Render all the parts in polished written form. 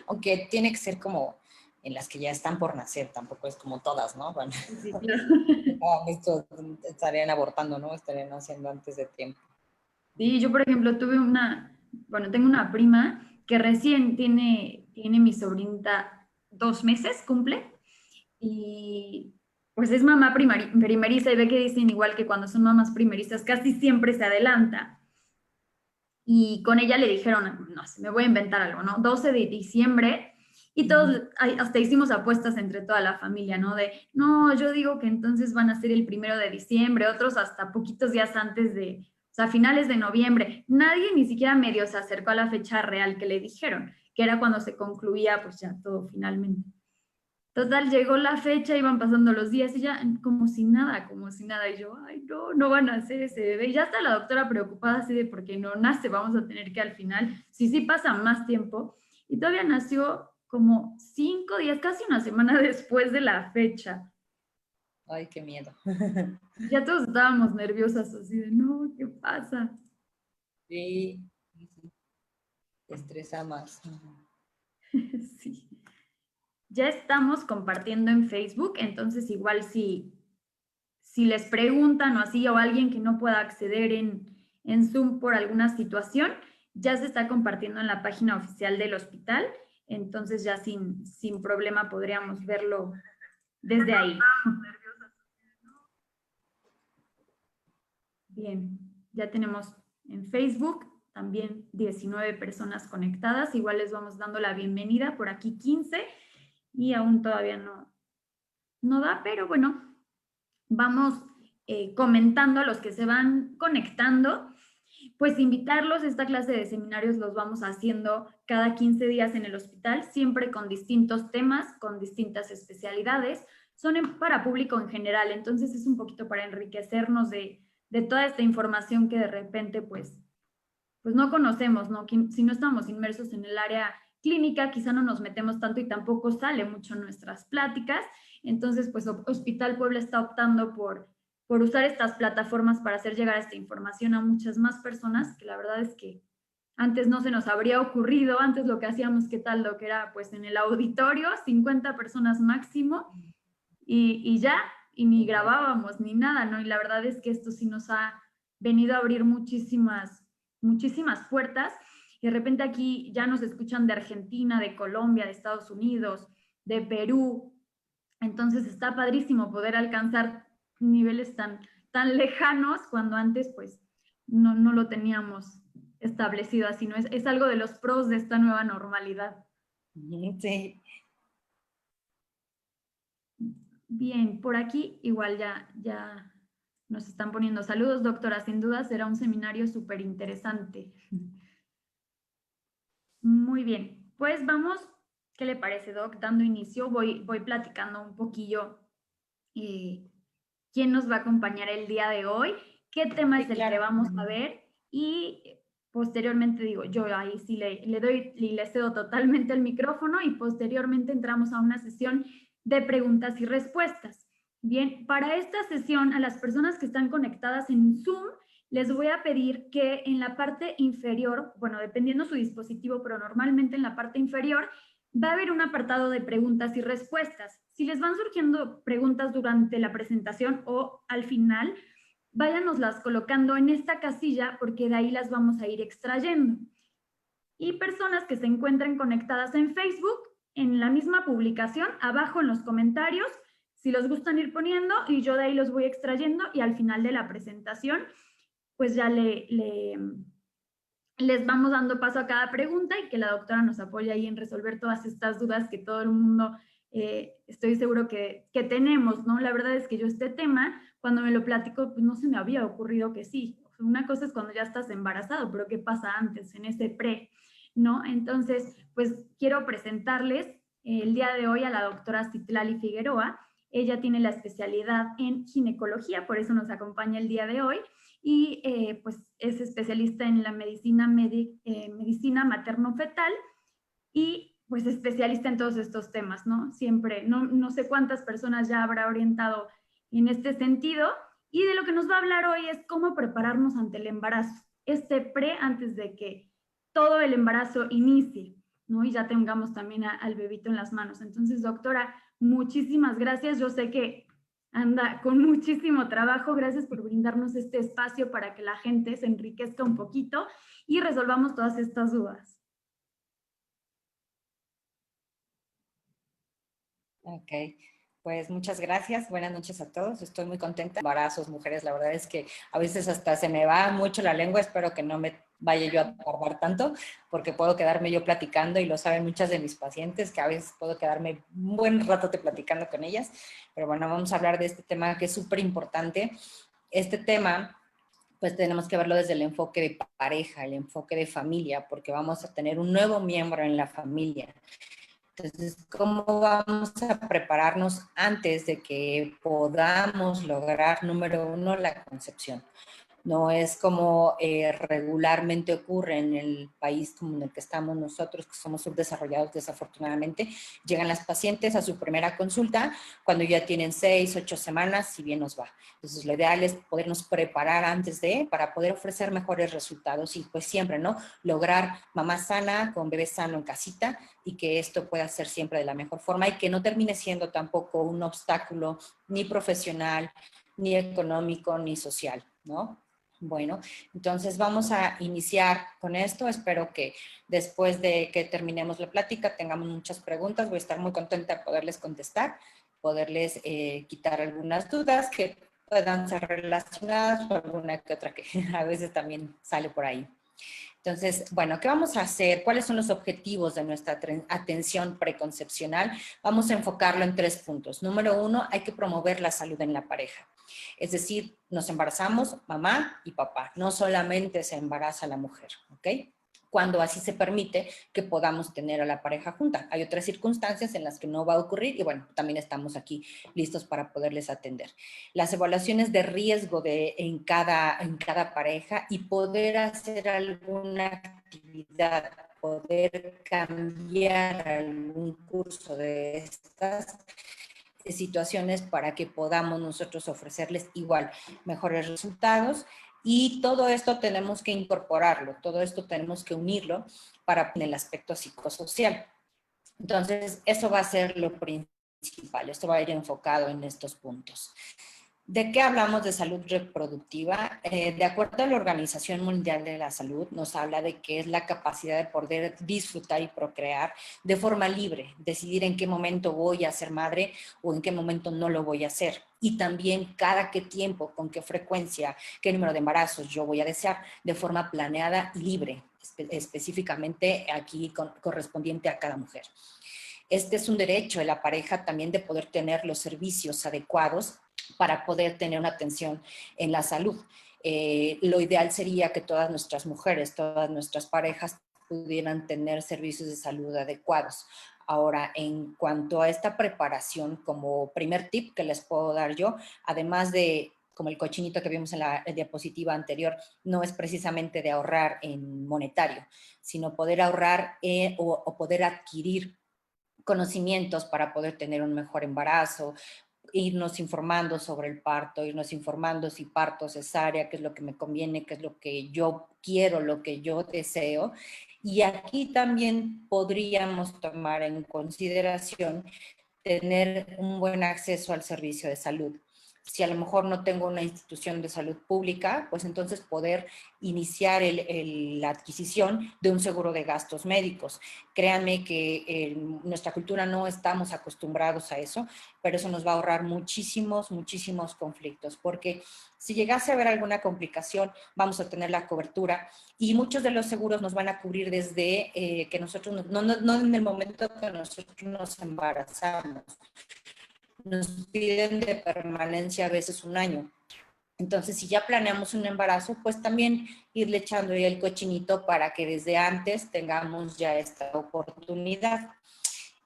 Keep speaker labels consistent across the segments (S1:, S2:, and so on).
S1: aunque tiene que ser como en las que ya están por nacer, tampoco es como todas, ¿no? Bueno,
S2: Sí, claro.
S1: esto estarían abortando, ¿no? Estarían haciendo antes de tiempo.
S2: Sí, yo por ejemplo tengo una prima que recién tiene mi sobrinita 2 meses, cumple, y pues es mamá primeriza y ve que dicen igual que cuando son mamás primerizas casi siempre se adelanta. Y con ella le dijeron, no sé, me voy a inventar algo, ¿no? 12 de diciembre, y todos, hasta hicimos apuestas entre toda la familia, ¿no? No, yo digo que entonces van a ser el 1 de diciembre, otros hasta poquitos días antes o sea, finales de noviembre. Nadie ni siquiera medio se acercó a la fecha real que le dijeron, que era cuando se concluía pues ya todo finalmente. Total, llegó la fecha, iban pasando los días y ya como si nada, como si nada. Y yo, ay, no, no van a hacer ese bebé. Y ya está la doctora preocupada así de porque no nace, vamos a tener que al final, sí pasa más tiempo. Y todavía nació como 5 días, casi una semana después de la fecha.
S1: Ay, qué miedo.
S2: Ya todos estábamos nerviosas así de, no, ¿qué pasa?
S1: Sí, sí, estresa más.
S2: Sí. Ya estamos compartiendo en Facebook, entonces igual si les preguntan o así, o alguien que no pueda acceder en Zoom por alguna situación, ya se está compartiendo en la página oficial del hospital, entonces ya sin problema podríamos verlo desde ahí. Bien, ya tenemos en Facebook también 19 personas conectadas, igual les vamos dando la bienvenida, por aquí 15 y aún todavía no da, pero bueno, vamos comentando a los que se van conectando, pues invitarlos. Esta clase de seminarios los vamos haciendo cada 15 días en el hospital, siempre con distintos temas, con distintas especialidades. Son para público en general, entonces es un poquito para enriquecernos de toda esta información que de repente pues no conocemos, ¿no? Si no estamos inmersos en el área clínica, quizá no nos metemos tanto y tampoco sale mucho en nuestras pláticas. Entonces, pues Hospital Puebla está optando por usar estas plataformas para hacer llegar esta información a muchas más personas, que la verdad es que antes no se nos habría ocurrido. Antes lo que hacíamos, ¿qué tal? Lo que era pues en el auditorio, 50 personas máximo, y ya, y ni grabábamos ni nada, ¿no? Y la verdad es que esto sí nos ha venido a abrir muchísimas puertas, y de repente aquí ya nos escuchan de Argentina, de Colombia, de Estados Unidos, de Perú. Entonces está padrísimo poder alcanzar niveles tan lejanos cuando antes pues no lo teníamos establecido así, ¿no? Es algo de los pros de esta nueva normalidad.
S1: Sí.
S2: Bien, por aquí igual ya nos están poniendo saludos, doctora. Sin duda será un seminario súper interesante. Muy bien, pues vamos, ¿qué le parece, doc? Dando inicio, voy platicando un poquillo quién nos va a acompañar el día de hoy, qué tema
S1: Sí,
S2: es el que
S1: claro.
S2: vamos a ver, y posteriormente digo, yo ahí sí le doy y le cedo totalmente el micrófono, y posteriormente entramos a una sesión de preguntas y respuestas. Bien, para esta sesión, a las personas que están conectadas en Zoom, les voy a pedir que en la parte inferior, bueno, dependiendo su dispositivo, pero normalmente en la parte inferior, va a haber un apartado de preguntas y respuestas. Si les van surgiendo preguntas durante la presentación o al final, váyanoslas colocando en esta casilla, porque de ahí las vamos a ir extrayendo. Y personas que se encuentren conectadas en Facebook, en la misma publicación, abajo en los comentarios, si los gustan ir poniendo, y yo de ahí los voy extrayendo, y al final de la presentación, pues ya les vamos dando paso a cada pregunta, y que la doctora nos apoye ahí en resolver todas estas dudas que todo el mundo estoy seguro que tenemos, ¿no? La verdad es que yo este tema, cuando me lo platico, pues no se me había ocurrido que sí. Una cosa es cuando ya estás embarazado, pero ¿qué pasa antes, en ese pre, ¿no? Entonces, pues quiero presentarles el día de hoy a la doctora Citlali Figueroa. Ella tiene la especialidad en ginecología, por eso nos acompaña el día de hoy, y pues es especialista en la medicina materno-fetal, y pues especialista en todos estos temas, ¿no? Siempre, no sé cuántas personas ya habrá orientado en este sentido, y de lo que nos va a hablar hoy es cómo prepararnos ante el embarazo, antes de que todo el embarazo inicie. ¿no? Y ya tengamos también al bebito en las manos. Entonces, doctora, muchísimas gracias. Yo sé que anda con muchísimo trabajo. Gracias por brindarnos este espacio para que la gente se enriquezca un poquito y resolvamos todas estas dudas.
S1: Ok, pues muchas gracias. Buenas noches a todos. Estoy muy contenta. Embarazos, mujeres, la verdad es que a veces hasta se me va mucho la lengua. Espero que no me vaya yo a tardar tanto, porque puedo quedarme yo platicando y lo saben muchas de mis pacientes, que a veces puedo quedarme un buen rato platicando con ellas. Pero bueno, vamos a hablar de este tema que es súper importante. Este tema pues tenemos que verlo desde el enfoque de pareja, el enfoque de familia, porque vamos a tener un nuevo miembro en la familia. Entonces, ¿cómo vamos a prepararnos antes de que podamos lograr, número uno, la concepción? No es como regularmente ocurre en el país como en el que estamos nosotros, que somos subdesarrollados desafortunadamente. Llegan las pacientes a su primera consulta cuando ya tienen 6, 8 semanas, si bien nos va. Entonces, lo ideal es podernos preparar antes para poder ofrecer mejores resultados y pues siempre, ¿no? Lograr mamá sana con bebé sano en casita y que esto pueda ser siempre de la mejor forma y que no termine siendo tampoco un obstáculo ni profesional, ni económico, ni social, ¿no? Bueno, entonces vamos a iniciar con esto. Espero que después de que terminemos la plática tengamos muchas preguntas. Voy a estar muy contenta de poderles contestar, poderles quitar algunas dudas que puedan ser relacionadas o alguna que otra que a veces también sale por ahí. Entonces, bueno, ¿qué vamos a hacer? ¿Cuáles son los objetivos de nuestra atención preconcepcional? Vamos a enfocarlo en 3 puntos. Número 1, hay que promover la salud en la pareja. Es decir, nos embarazamos mamá y papá, no solamente se embaraza la mujer, ¿ok? Cuando así se permite que podamos tener a la pareja junta. Hay otras circunstancias en las que no va a ocurrir y bueno, también estamos aquí listos para poderles atender. Las evaluaciones de riesgo en cada pareja y poder hacer alguna actividad, poder cambiar algún curso de estas situaciones para que podamos nosotros ofrecerles igual mejores resultados. Y todo esto tenemos que incorporarlo, todo esto tenemos que unirlo para el aspecto psicosocial. Entonces, eso va a ser lo principal, esto va a ir enfocado en estos puntos. ¿De qué hablamos de salud reproductiva? De acuerdo a la Organización Mundial de la Salud, nos habla de que es la capacidad de poder disfrutar y procrear de forma libre, decidir en qué momento voy a ser madre o en qué momento no lo voy a hacer. Y también cada qué tiempo, con qué frecuencia, qué número de embarazos yo voy a desear de forma planeada y libre, específicamente aquí correspondiente a cada mujer. Este es un derecho de la pareja también de poder tener los servicios adecuados para poder tener una atención en la salud. Lo ideal sería que todas nuestras mujeres, todas nuestras parejas pudieran tener servicios de salud adecuados. Ahora, en cuanto a esta preparación, como primer tip que les puedo dar yo, además de como el cochinito que vimos en la diapositiva anterior, no es precisamente de ahorrar en monetario, sino poder ahorrar o poder adquirir conocimientos para poder tener un mejor embarazo, irnos informando sobre el parto, irnos informando si parto, cesárea, qué es lo que me conviene, qué es lo que yo quiero, lo que yo deseo. Y aquí también podríamos tomar en consideración tener un buen acceso al servicio de salud. Si a lo mejor no tengo una institución de salud pública, pues entonces poder iniciar la adquisición de un seguro de gastos médicos. Créanme que en nuestra cultura no estamos acostumbrados a eso, pero eso nos va a ahorrar muchísimos, muchísimos conflictos, porque si llegase a haber alguna complicación, vamos a tener la cobertura y muchos de los seguros nos van a cubrir desde que nosotros, no en el momento que nosotros nos embarazamos. Nos piden de permanencia a veces 1 año. Entonces, si ya planeamos un embarazo, pues también irle echando ahí el cochinito para que desde antes tengamos ya esta oportunidad.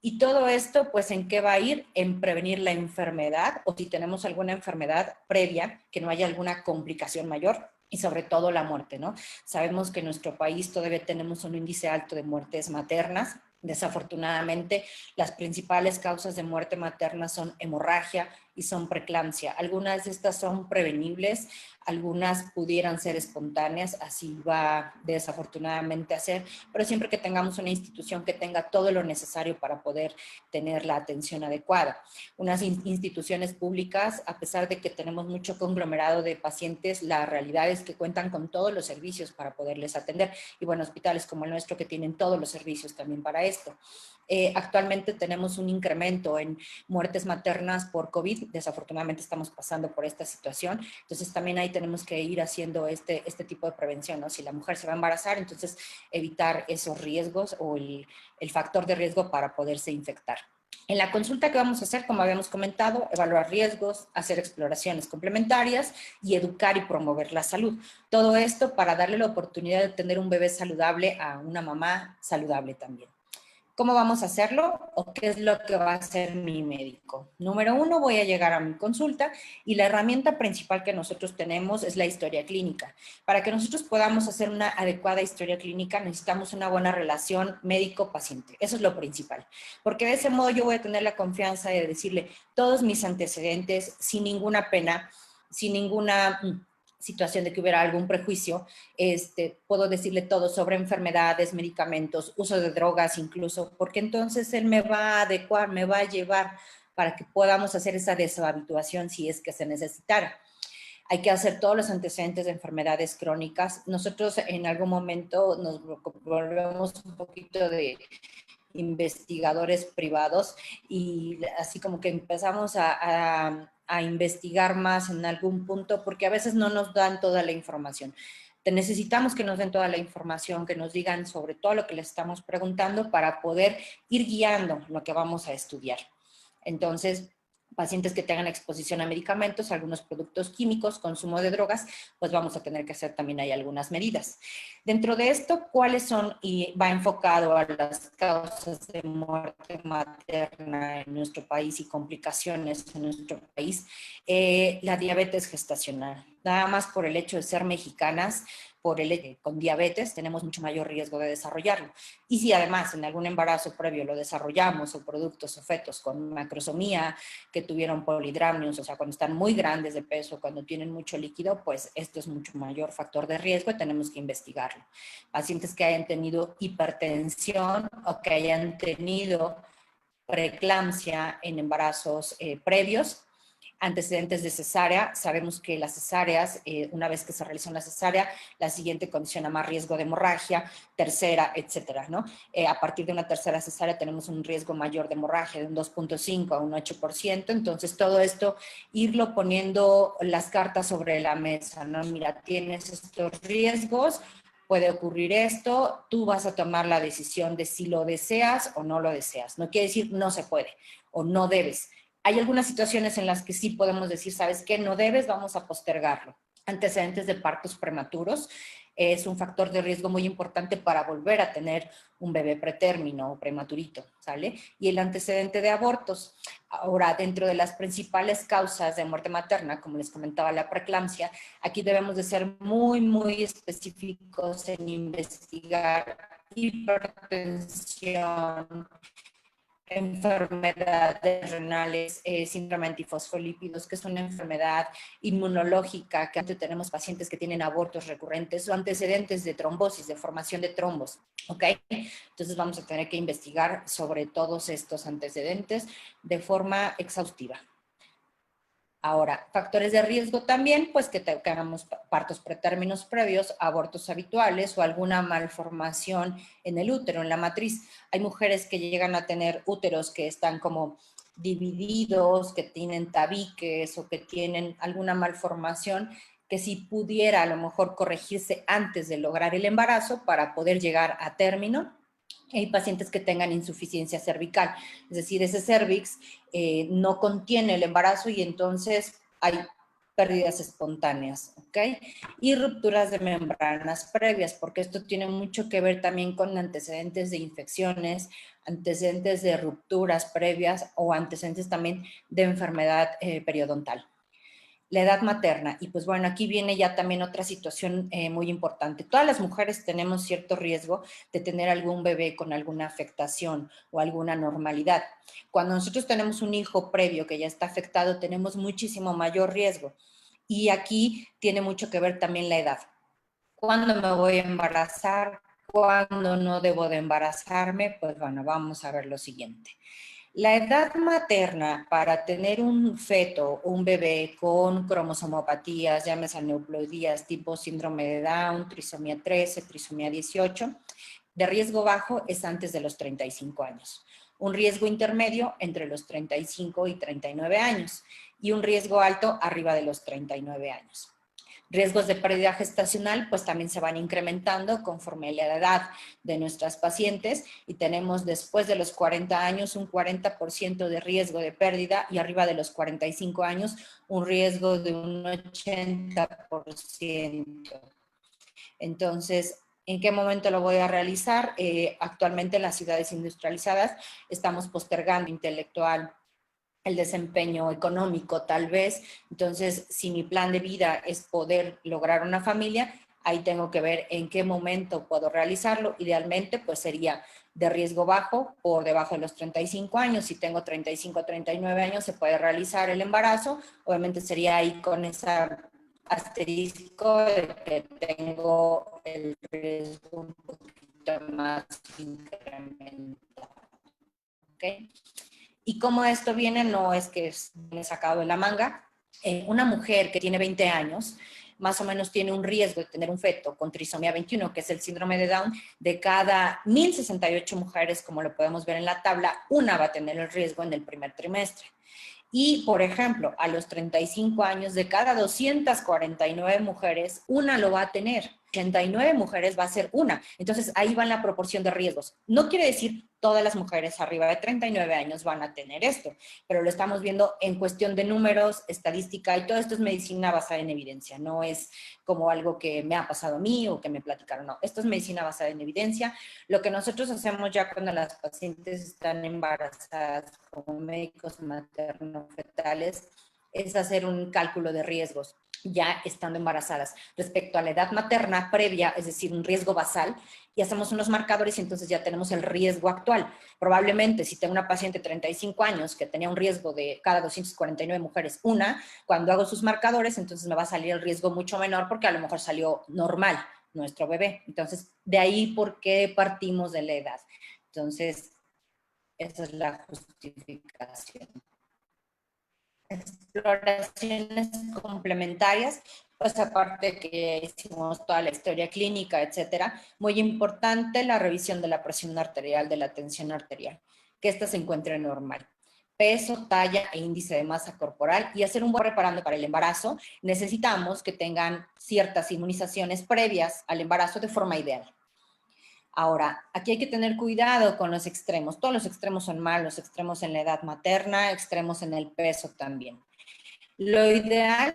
S1: Y todo esto, pues, ¿en qué va a ir? En prevenir la enfermedad o si tenemos alguna enfermedad previa, que no haya alguna complicación mayor y sobre todo la muerte, ¿no? Sabemos que en nuestro país todavía tenemos un índice alto de muertes maternas. Desafortunadamente, las principales causas de muerte materna son hemorragia y son preeclampsia. Algunas de estas son prevenibles, algunas pudieran ser espontáneas, así va desafortunadamente a ser, pero siempre que tengamos una institución que tenga todo lo necesario para poder tener la atención adecuada. Unas instituciones públicas, a pesar de que tenemos mucho conglomerado de pacientes, la realidad es que cuentan con todos los servicios para poderles atender. Y bueno, hospitales como el nuestro que tienen todos los servicios también para esto. Actualmente tenemos un incremento en muertes maternas por COVID. Desafortunadamente estamos pasando por esta situación. Entonces también ahí tenemos que ir haciendo este tipo de prevención, ¿no? Si la mujer se va a embarazar, entonces evitar esos riesgos o el factor de riesgo para poderse infectar. En la consulta que vamos a hacer, como habíamos comentado, evaluar riesgos, hacer exploraciones complementarias y educar y promover la salud. Todo esto para darle la oportunidad de tener un bebé saludable a una mamá saludable también. ¿Cómo vamos a hacerlo? ¿O qué es lo que va a hacer mi médico? Número 1, voy a llegar a mi consulta y la herramienta principal que nosotros tenemos es la historia clínica. Para que nosotros podamos hacer una adecuada historia clínica necesitamos una buena relación médico-paciente. Eso es lo principal. Porque de ese modo yo voy a tener la confianza de decirle todos mis antecedentes sin ninguna pena, sin ninguna situación de que hubiera algún prejuicio, puedo decirle todo sobre enfermedades, medicamentos, uso de drogas incluso, porque entonces él me va a adecuar, me va a llevar para que podamos hacer esa deshabituación si es que se necesitara. Hay que hacer todos los antecedentes de enfermedades crónicas. Nosotros en algún momento nos volvemos un poquito de investigadores privados y así como que empezamos a investigar más en algún punto porque a veces no nos dan toda la información. Necesitamos que nos den toda la información, que nos digan sobre todo lo que les estamos preguntando para poder ir guiando lo que vamos a estudiar. Entonces, pacientes que tengan exposición a medicamentos, algunos productos químicos, consumo de drogas, pues vamos a tener que hacer también ahí algunas medidas. Dentro de esto, ¿cuáles son? Y va enfocado a las causas de muerte materna en nuestro país y complicaciones en nuestro país. La diabetes gestacional. Nada más por el hecho de ser mexicanas, con diabetes tenemos mucho mayor riesgo de desarrollarlo. Y si además en algún embarazo previo lo desarrollamos o productos o fetos con macrosomía que tuvieron polidramnios, o sea, cuando están muy grandes de peso, cuando tienen mucho líquido, pues esto es mucho mayor factor de riesgo y tenemos que investigarlo. Pacientes que hayan tenido hipertensión o que hayan tenido preeclampsia en embarazos previos, antecedentes de cesárea. Sabemos que las cesáreas, una vez que se realiza una cesárea, la siguiente condiciona más riesgo de hemorragia, tercera, etcétera, ¿no? A partir de una tercera cesárea tenemos un riesgo mayor de hemorragia de un 2.5 a un 8%. Entonces, todo esto, irlo poniendo las cartas sobre la mesa, ¿no? Mira, tienes estos riesgos, puede ocurrir esto, tú vas a tomar la decisión de si lo deseas o no lo deseas. No quiere decir no se puede o no debes. Hay algunas situaciones en las que sí podemos decir, ¿sabes qué? No debes, vamos a postergarlo. Antecedentes de partos prematuros es un factor de riesgo muy importante para volver a tener un bebé pretérmino o prematurito, ¿sale? Y el antecedente de abortos. Ahora, dentro de las principales causas de muerte materna, como les comentaba, la preeclampsia, aquí debemos de ser muy, muy específicos en investigar hipertensión, enfermedades renales, síndrome antifosfolípidos, que es una enfermedad inmunológica, que antes tenemos pacientes que tienen abortos recurrentes o antecedentes de trombosis, de formación de trombos, ¿ok? Entonces vamos a tener que investigar sobre todos estos antecedentes de forma exhaustiva. Ahora, factores de riesgo también, pues que hagamos partos pretérminos previos, abortos habituales o alguna malformación en el útero, en la matriz. Hay mujeres que llegan a tener úteros que están como divididos, que tienen tabiques o que tienen alguna malformación que si pudiera a lo mejor corregirse antes de lograr el embarazo para poder llegar a término. Hay pacientes que tengan insuficiencia cervical, es decir, ese cervix no contiene el embarazo y entonces hay pérdidas espontáneas, ¿ok? Y rupturas de membranas previas, porque esto tiene mucho que ver también con antecedentes de infecciones, antecedentes de rupturas previas o antecedentes también de enfermedad periodontal. La edad materna. Y pues bueno, aquí viene ya también otra situación muy importante. Todas las mujeres tenemos cierto riesgo de tener algún bebé con alguna afectación o alguna normalidad. Cuando nosotros tenemos un hijo previo que ya está afectado, tenemos muchísimo mayor riesgo. Y aquí tiene mucho que ver también la edad. ¿Cuándo me voy a embarazar? ¿Cuándo no debo de embarazarme? Pues bueno, vamos a ver lo siguiente. La edad materna para tener un feto o un bebé con cromosomopatías, llámese aneuploidías tipo síndrome de Down, trisomía 13, trisomía 18, de riesgo bajo es antes de los 35 años. Un riesgo intermedio entre los 35 y 39 años y un riesgo alto arriba de los 39 años. Riesgos de pérdida gestacional pues también se van incrementando conforme la edad de nuestras pacientes y tenemos después de los 40 años un 40% de riesgo de pérdida y arriba de los 45 años un riesgo de un 80%. Entonces, ¿en qué momento lo voy a realizar? Actualmente en las ciudades industrializadas estamos postergando intelectual el desempeño económico tal vez. Entonces, si mi plan de vida es poder lograr una familia, ahí tengo que ver en qué momento puedo realizarlo. Idealmente, pues sería de riesgo bajo, por debajo de los 35 años. Si tengo 35 a 39 años, se puede realizar el embarazo. Obviamente sería ahí con ese asterisco de que tengo el riesgo un poquito más incrementado. ¿Ok? Y cómo esto viene, no es que viene sacado de la manga. Una mujer que tiene 20 años, más o menos tiene un riesgo de tener un feto con trisomía 21, que es el síndrome de Down, de cada 1.068 mujeres, como lo podemos ver en la tabla, una va a tener el riesgo en el primer trimestre. Y, por ejemplo, a los 35 años, de cada 249 mujeres, una lo va a tener. 89 mujeres va a ser una. Entonces, ahí va la proporción de riesgos. No quiere decir todas las mujeres arriba de 39 años van a tener esto, pero lo estamos viendo en cuestión de números, estadística, y todo esto es medicina basada en evidencia. No es como algo que me ha pasado a mí o que me platicaron. No, esto es medicina basada en evidencia. Lo que nosotros hacemos ya cuando las pacientes están embarazadas como médicos materno-fetales es hacer un cálculo de riesgos ya estando embarazadas respecto a la edad materna previa, es decir, un riesgo basal, y hacemos unos marcadores y entonces ya tenemos el riesgo actual. Probablemente si tengo una paciente de 35 años que tenía un riesgo de cada 249 mujeres, una, cuando hago sus marcadores, entonces me va a salir el riesgo mucho menor porque a lo mejor salió normal nuestro bebé. Entonces, de ahí por qué partimos de la edad. Entonces, esa es la justificación. Exploraciones complementarias, pues aparte que hicimos toda la historia clínica, etcétera, muy importante la revisión de la presión arterial, de la tensión arterial, que ésta se encuentre normal. Peso, talla e índice de masa corporal y hacer un buen preparando para el embarazo, necesitamos que tengan ciertas inmunizaciones previas al embarazo de forma ideal. Ahora, aquí hay que tener cuidado con los extremos. Todos los extremos son malos, extremos en la edad materna, extremos en el peso también. Lo ideal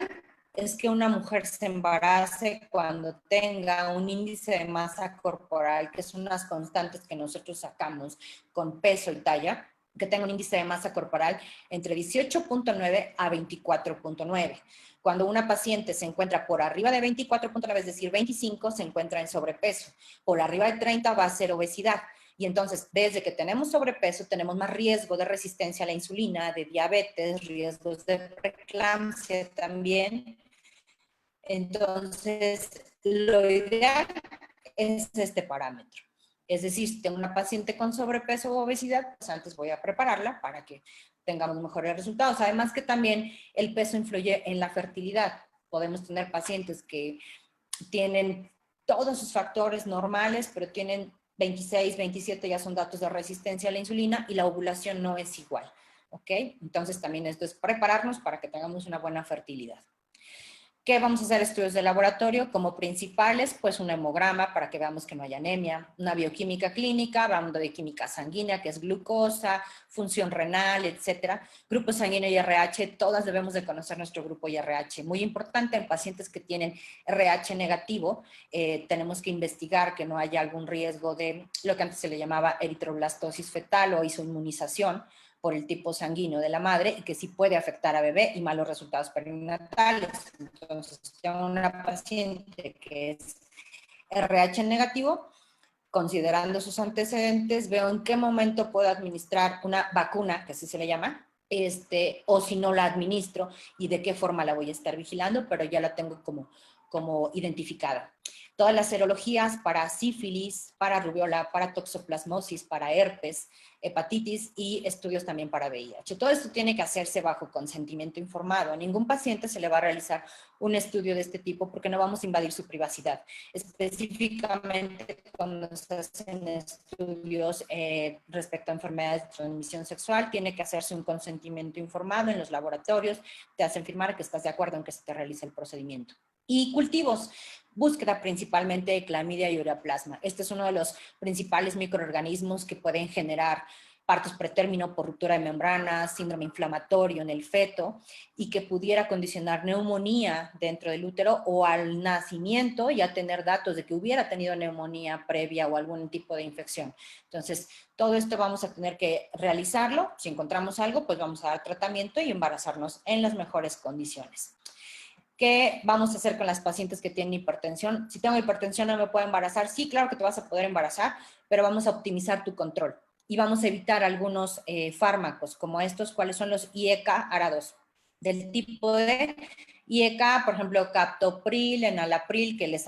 S1: es que una mujer se embarace cuando tenga un índice de masa corporal, que son unas constantes que nosotros sacamos con peso y talla, que tenga un índice de masa corporal entre 18.9 a 24.9. Cuando una paciente se encuentra por arriba de 24.9, es decir, 25, se encuentra en sobrepeso. Por arriba de 30 va a ser obesidad. Y entonces, desde que tenemos sobrepeso, tenemos más riesgo de resistencia a la insulina, de diabetes, riesgos de preeclampsia también. Entonces, lo ideal es este parámetro. Es decir, si tengo una paciente con sobrepeso o obesidad, pues antes voy a prepararla para que tengamos mejores resultados. Además que también el peso influye en la fertilidad. Podemos tener pacientes que tienen todos sus factores normales, pero tienen 26, 27, ya son datos de resistencia a la insulina y la ovulación no es igual. ¿Ok? Entonces también esto es prepararnos para que tengamos una buena fertilidad. ¿Qué vamos a hacer? Estudios de laboratorio como principales, pues un hemograma para que veamos que no haya anemia, una bioquímica clínica, hablando de química sanguínea, que es glucosa, función renal, etcétera. Grupo sanguíneo y RH, todas debemos de conocer nuestro grupo IRH. Muy importante en pacientes que tienen RH negativo, tenemos que investigar que no haya algún riesgo de lo que antes se le llamaba eritroblastosis fetal o isoinmunización, por el tipo sanguíneo de la madre y que sí puede afectar a bebé y malos resultados perinatales. Entonces, tengo una paciente que es RH negativo, considerando sus antecedentes, veo en qué momento puedo administrar una vacuna, que así se le llama, o si no la administro y de qué forma la voy a estar vigilando, pero ya la tengo como identificada. Todas las serologías para sífilis, para rubiola, para toxoplasmosis, para herpes, hepatitis y estudios también para VIH. Todo esto tiene que hacerse bajo consentimiento informado. A ningún paciente se le va a realizar un estudio de este tipo porque no vamos a invadir su privacidad. Específicamente cuando se hacen estudios respecto a enfermedades de transmisión sexual, tiene que hacerse un consentimiento informado en los laboratorios, te hacen firmar que estás de acuerdo en que se te realice el procedimiento. Y cultivos, búsqueda principalmente de clamidia y ureaplasma. Este es uno de los principales microorganismos que pueden generar partos pretérmino por ruptura de membranas, síndrome inflamatorio en el feto y que pudiera condicionar neumonía dentro del útero o al nacimiento ya tener datos de que hubiera tenido neumonía previa o algún tipo de infección. Entonces, todo esto vamos a tener que realizarlo. Si encontramos algo, pues vamos a dar tratamiento y embarazarnos en las mejores condiciones. ¿Qué vamos a hacer con las pacientes que tienen hipertensión? Si tengo hipertensión, ¿no me puedo embarazar? Sí, claro que te vas a poder embarazar, pero vamos a optimizar tu control. Y vamos a evitar algunos fármacos como estos, ¿cuáles son los IECA ARA2? Del tipo de IECA, por ejemplo, captopril, enalapril, que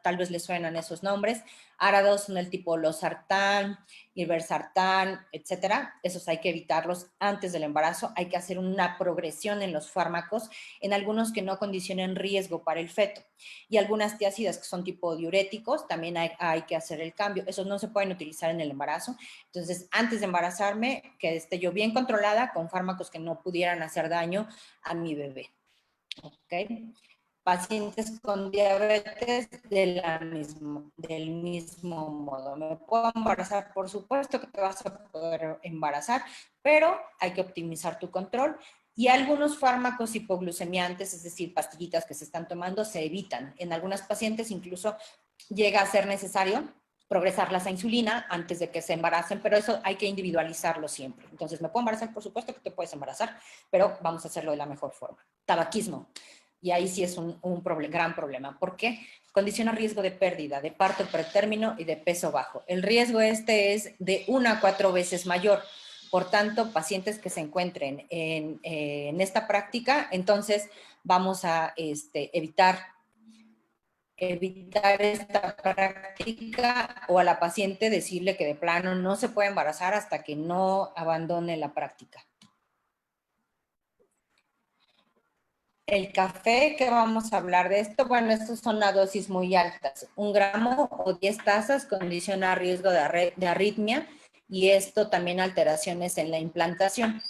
S1: tal vez les suenan esos nombres. ARA2 son el tipo losartán, irbesartán, etcétera. Esos hay que evitarlos antes del embarazo. Hay que hacer una progresión en los fármacos, en algunos que no condicionen riesgo para el feto. Y algunas tiacidas que son tipo diuréticos, también hay que hacer el cambio. Esos no se pueden utilizar en el embarazo. Entonces, antes de embarazarme, que esté yo bien controlada con fármacos que no pudieran hacer daño a mi bebé. ¿Ok? Pacientes con diabetes del mismo modo. ¿Me puedo embarazar? Por supuesto que te vas a poder embarazar, pero hay que optimizar tu control. Y algunos fármacos hipoglucemiantes, es decir, pastillitas que se están tomando, se evitan. En algunas pacientes incluso llega a ser necesario progresarlas a insulina antes de que se embaracen, pero eso hay que individualizarlo siempre. Entonces, ¿me puedo embarazar? Por supuesto que te puedes embarazar, pero vamos a hacerlo de la mejor forma. Tabaquismo. Y ahí sí es un gran problema. ¿Por qué? Condiciona riesgo de pérdida, de parto pretérmino y de peso bajo. El riesgo es de 1 a 4 veces mayor. Por tanto, pacientes que se encuentren en esta práctica, entonces vamos a evitar esta práctica o a la paciente decirle que de plano no se puede embarazar hasta que no abandone la práctica. El café, que vamos a hablar de esto, bueno, estas son a dosis muy altas. 1 gramo o 10 tazas condiciona riesgo de arritmia y esto también alteraciones en la implantación.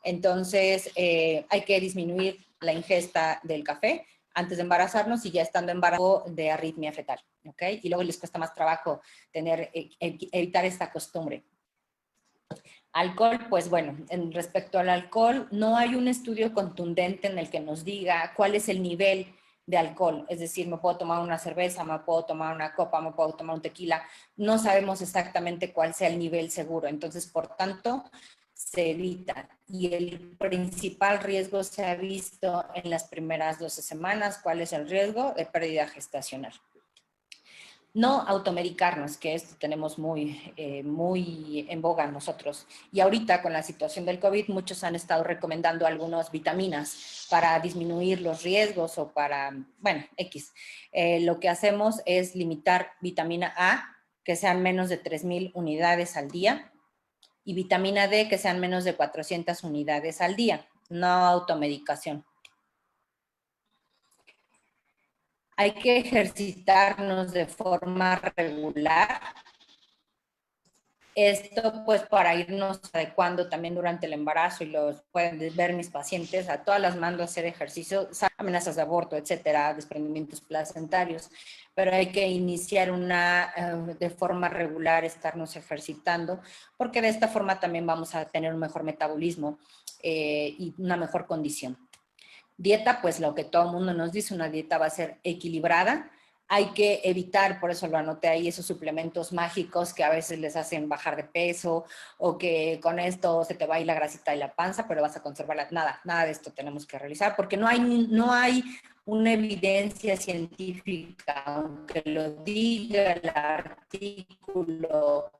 S1: Entonces, hay que disminuir la ingesta del café antes de embarazarnos y ya estando embarazado de arritmia fetal, ¿ok? Y luego les cuesta más trabajo evitar esta costumbre. Alcohol, pues bueno, respecto al alcohol, no hay un estudio contundente en el que nos diga cuál es el nivel de alcohol. Es decir, me puedo tomar una cerveza, me puedo tomar una copa, me puedo tomar un tequila. No sabemos exactamente cuál sea el nivel seguro. Entonces, por tanto, se evita. Y el principal riesgo se ha visto en las primeras 12 semanas. ¿Cuál es el riesgo? De pérdida gestacional. No automedicarnos, que esto tenemos muy en boga nosotros. Y ahorita con la situación del COVID, muchos han estado recomendando algunas vitaminas para disminuir los riesgos o para, bueno, X. Lo que hacemos es limitar vitamina A, que sean menos de 3,000 unidades al día, y vitamina D, que sean menos de 400 unidades al día. No automedicación. Hay que ejercitarnos de forma regular. Esto pues para irnos adecuando también durante el embarazo y los pueden ver mis pacientes, a todas las mando a hacer ejercicio, amenazas de aborto, etcétera, desprendimientos placentarios, pero hay que iniciar de forma regular, estarnos ejercitando, porque de esta forma también vamos a tener un mejor metabolismo y una mejor condición. Dieta, pues lo que todo el mundo nos dice, una dieta va a ser equilibrada, Hay que evitar, por eso lo anoté ahí, esos suplementos mágicos que a veces les hacen bajar de peso o que con esto se te va a ir la grasita y la panza, pero vas a conservarla. Nada de esto tenemos que realizar porque no hay una evidencia científica, aunque lo diga el artículo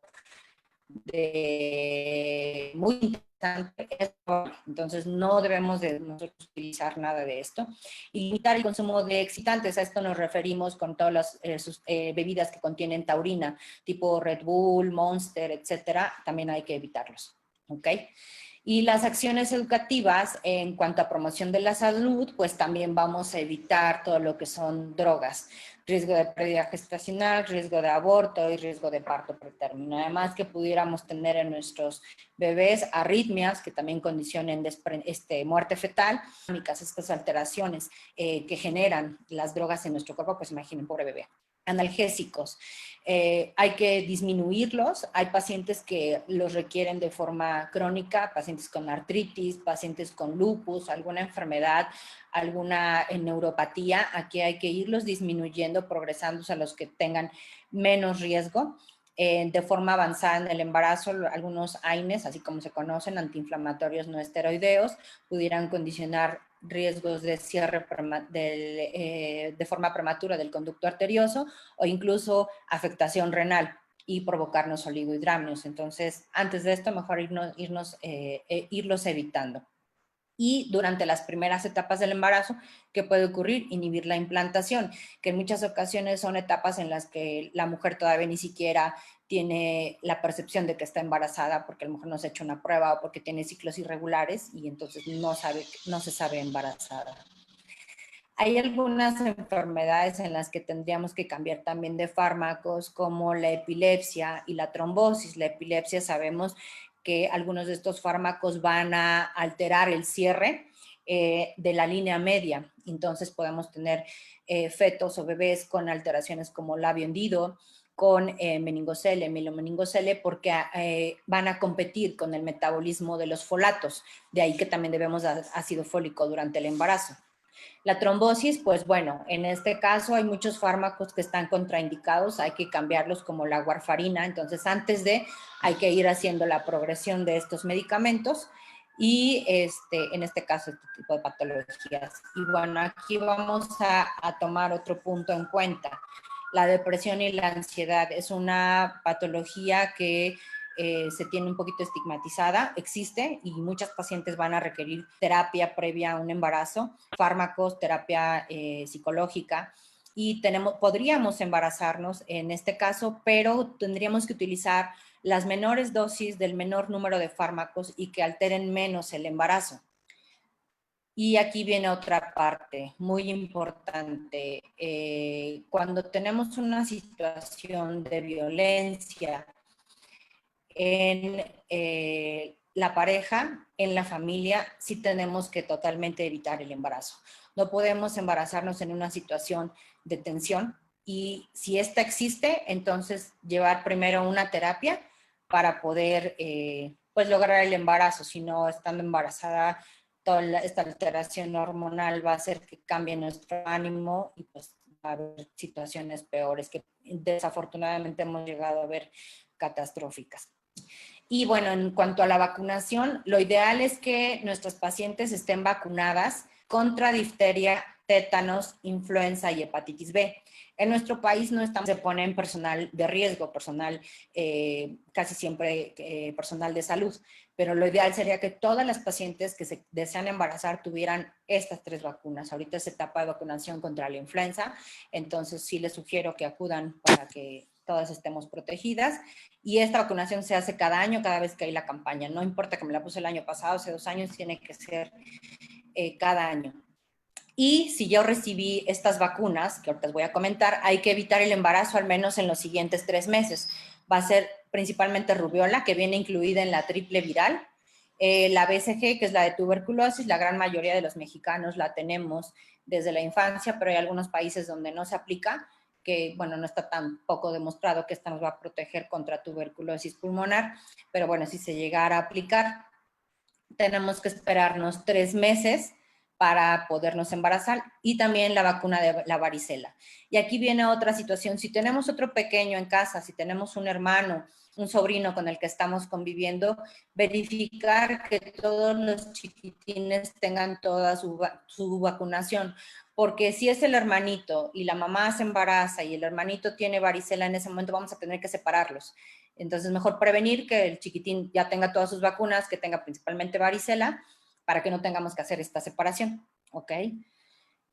S1: muy interesante. Entonces no debemos de nosotros utilizar nada de esto. Y limitar el consumo de excitantes, a esto nos referimos con todas las bebidas que contienen taurina, tipo Red Bull, Monster, etcétera, también hay que evitarlos, ¿ok? Y las acciones educativas en cuanto a promoción de la salud, pues también vamos a evitar todo lo que son drogas, riesgo de pérdida gestacional, riesgo de aborto y riesgo de parto pretérmino. Además que pudiéramos tener en nuestros bebés arritmias que también condicionen muerte fetal, estas alteraciones que generan las drogas en nuestro cuerpo, pues imaginen, pobre bebé. Analgésicos. Hay que disminuirlos. Hay pacientes que los requieren de forma crónica, pacientes con artritis, pacientes con lupus, alguna enfermedad, alguna neuropatía. Aquí hay que irlos disminuyendo, progresando a los que tengan menos riesgo. De forma avanzada en el embarazo, algunos AINES, así como se conocen, antiinflamatorios no esteroideos, pudieran condicionar riesgos de cierre de forma prematura del conducto arterioso o incluso afectación renal y provocarnos oligohidramnios. Entonces, antes de esto, mejor irlos evitando. Y durante las primeras etapas del embarazo, ¿qué puede ocurrir? Inhibir la implantación, que en muchas ocasiones son etapas en las que la mujer todavía ni siquiera tiene la percepción de que está embarazada porque a lo mejor no se ha hecho una prueba o porque tiene ciclos irregulares y entonces no se sabe embarazada. Hay algunas enfermedades en las que tendríamos que cambiar también de fármacos, como la epilepsia y la trombosis. La epilepsia, sabemos que algunos de estos fármacos van a alterar el cierre de la línea media. Entonces podemos tener fetos o bebés con alteraciones como labio hendido, con meningocele, mielomeningocele, porque van a competir con el metabolismo de los folatos. De ahí que también debemos dar ácido fólico durante el embarazo. La trombosis, pues bueno, en este caso hay muchos fármacos que están contraindicados, hay que cambiarlos como la warfarina, entonces hay que ir haciendo la progresión de estos medicamentos y en este caso este tipo de patologías. Y bueno, aquí vamos a tomar otro punto en cuenta. La depresión y la ansiedad es una patología que se tiene un poquito estigmatizada, existe y muchas pacientes van a requerir terapia previa a un embarazo, fármacos, terapia psicológica y podríamos embarazarnos en este caso, pero tendríamos que utilizar las menores dosis del menor número de fármacos y que alteren menos el embarazo. Y aquí viene otra parte muy importante. Cuando tenemos una situación de violencia en la pareja, en la familia, sí tenemos que totalmente evitar el embarazo. No podemos embarazarnos en una situación de tensión y si esta existe, entonces llevar primero una terapia para poder pues lograr el embarazo. Si no, estando embarazada, toda esta alteración hormonal va a hacer que cambie nuestro ánimo y pues va a haber situaciones peores que desafortunadamente hemos llegado a ver catastróficas. Y bueno, en cuanto a la vacunación, lo ideal es que nuestros pacientes estén vacunadas contra difteria, tétanos, influenza y hepatitis B. En nuestro país no estamos, se pone en personal de riesgo, casi siempre personal de salud, pero lo ideal sería que todas las pacientes que se desean embarazar tuvieran estas 3 vacunas. Ahorita es etapa de vacunación contra la influenza, entonces sí les sugiero que acudan para que todas estemos protegidas. Y esta vacunación se hace cada año, cada vez que hay la campaña. No importa que me la puse el año pasado, hace 2 años, tiene que ser cada año. Y si yo recibí estas vacunas, que ahorita les voy a comentar, hay que evitar el embarazo al menos en los siguientes 3 meses. Va a ser principalmente rubiola, que viene incluida en la triple viral. La BCG, que es la de tuberculosis, la gran mayoría de los mexicanos la tenemos desde la infancia, pero hay algunos países donde no se aplica, que, bueno, no está tan poco demostrado que esta nos va a proteger contra tuberculosis pulmonar, pero bueno, si se llegara a aplicar, tenemos que esperarnos 3 meses para podernos embarazar, y también la vacuna de la varicela. Y aquí viene otra situación: si tenemos otro pequeño en casa, si tenemos un hermano, un sobrino con el que estamos conviviendo, verificar que todos los chiquitines tengan toda su vacunación, porque si es el hermanito y la mamá se embaraza y el hermanito tiene varicela, en ese momento vamos a tener que separarlos. Entonces, mejor prevenir que el chiquitín ya tenga todas sus vacunas, que tenga principalmente varicela, para que no tengamos que hacer esta separación, ¿ok?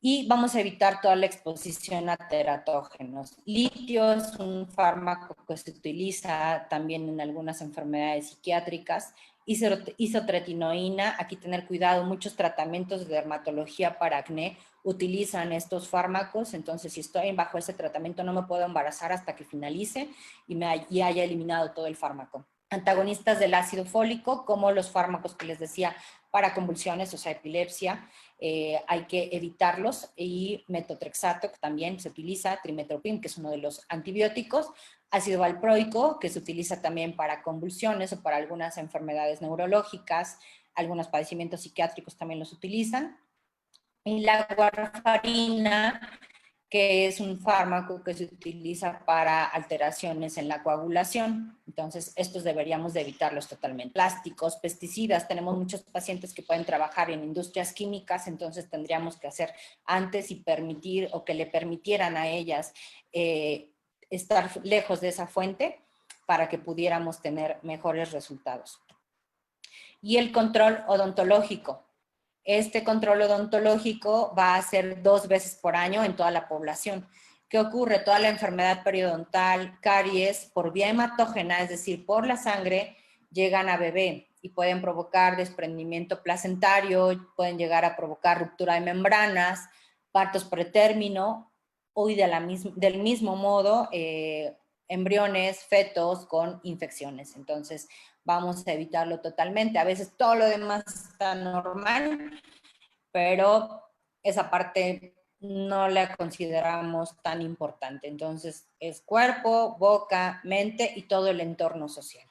S1: Y vamos a evitar toda la exposición a teratógenos. Litio es un fármaco que se utiliza también en algunas enfermedades psiquiátricas. Isotretinoína, aquí tener cuidado, muchos tratamientos de dermatología para acné utilizan estos fármacos, entonces si estoy bajo ese tratamiento no me puedo embarazar hasta que finalice y haya eliminado todo el fármaco. Antagonistas del ácido fólico, como los fármacos que les decía para convulsiones, o sea, epilepsia, hay que evitarlos, y metotrexato, que también se utiliza, trimetoprim, que es uno de los antibióticos, ácido valproico, que se utiliza también para convulsiones o para algunas enfermedades neurológicas, algunos padecimientos psiquiátricos también los utilizan, y la warfarina, que es un fármaco que se utiliza para alteraciones en la coagulación. Entonces, estos deberíamos de evitarlos totalmente. Plásticos, pesticidas, tenemos muchos pacientes que pueden trabajar en industrias químicas, entonces tendríamos que hacer antes y permitir, o que le permitieran a ellas estar lejos de esa fuente para que pudiéramos tener mejores resultados. Y el control odontológico. Este control odontológico va a ser 2 veces por año en toda la población. ¿Qué ocurre? Toda la enfermedad periodontal, caries, por vía hematógena, es decir, por la sangre, llegan a bebé y pueden provocar desprendimiento placentario, pueden llegar a provocar ruptura de membranas, partos pretérmino, y del mismo modo, embriones, fetos con infecciones. Entonces, vamos a evitarlo totalmente. A veces todo lo demás está normal, pero esa parte no la consideramos tan importante. Entonces, es cuerpo, boca, mente y todo el entorno social.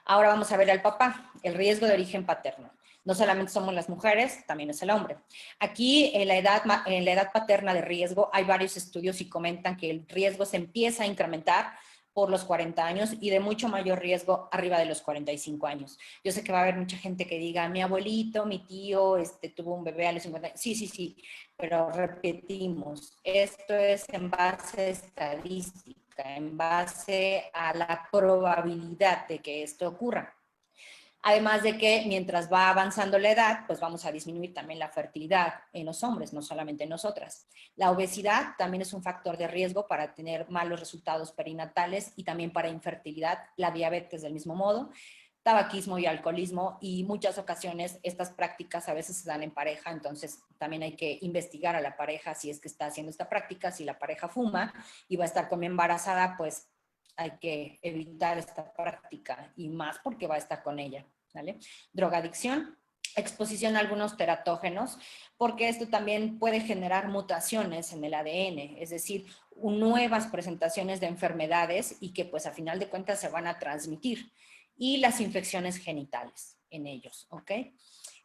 S1: Ahora vamos a ver al papá, el riesgo de origen paterno. No solamente somos las mujeres, también es el hombre. Aquí, en la edad paterna de riesgo, hay varios estudios y comentan que el riesgo se empieza a incrementar por los 40 años y de mucho mayor riesgo arriba de los 45 años. Yo sé que va a haber mucha gente que diga, mi abuelito, mi tío, tuvo un bebé a los 50 años. Sí, sí, sí, pero repetimos, esto es en base a estadística, en base a la probabilidad de que esto ocurra. Además de que mientras va avanzando la edad, pues vamos a disminuir también la fertilidad en los hombres, no solamente en nosotras. La obesidad también es un factor de riesgo para tener malos resultados perinatales y también para infertilidad. La diabetes del mismo modo, tabaquismo y alcoholismo, y muchas ocasiones estas prácticas a veces se dan en pareja, entonces también hay que investigar a la pareja si es que está haciendo esta práctica. Si la pareja fuma y va a estar como embarazada, pues hay que evitar esta práctica, y más porque va a estar con ella, ¿vale? Drogadicción, exposición a algunos teratógenos, porque esto también puede generar mutaciones en el ADN, es decir, nuevas presentaciones de enfermedades y que pues a final de cuentas se van a transmitir. Y las infecciones genitales en ellos, ¿ok?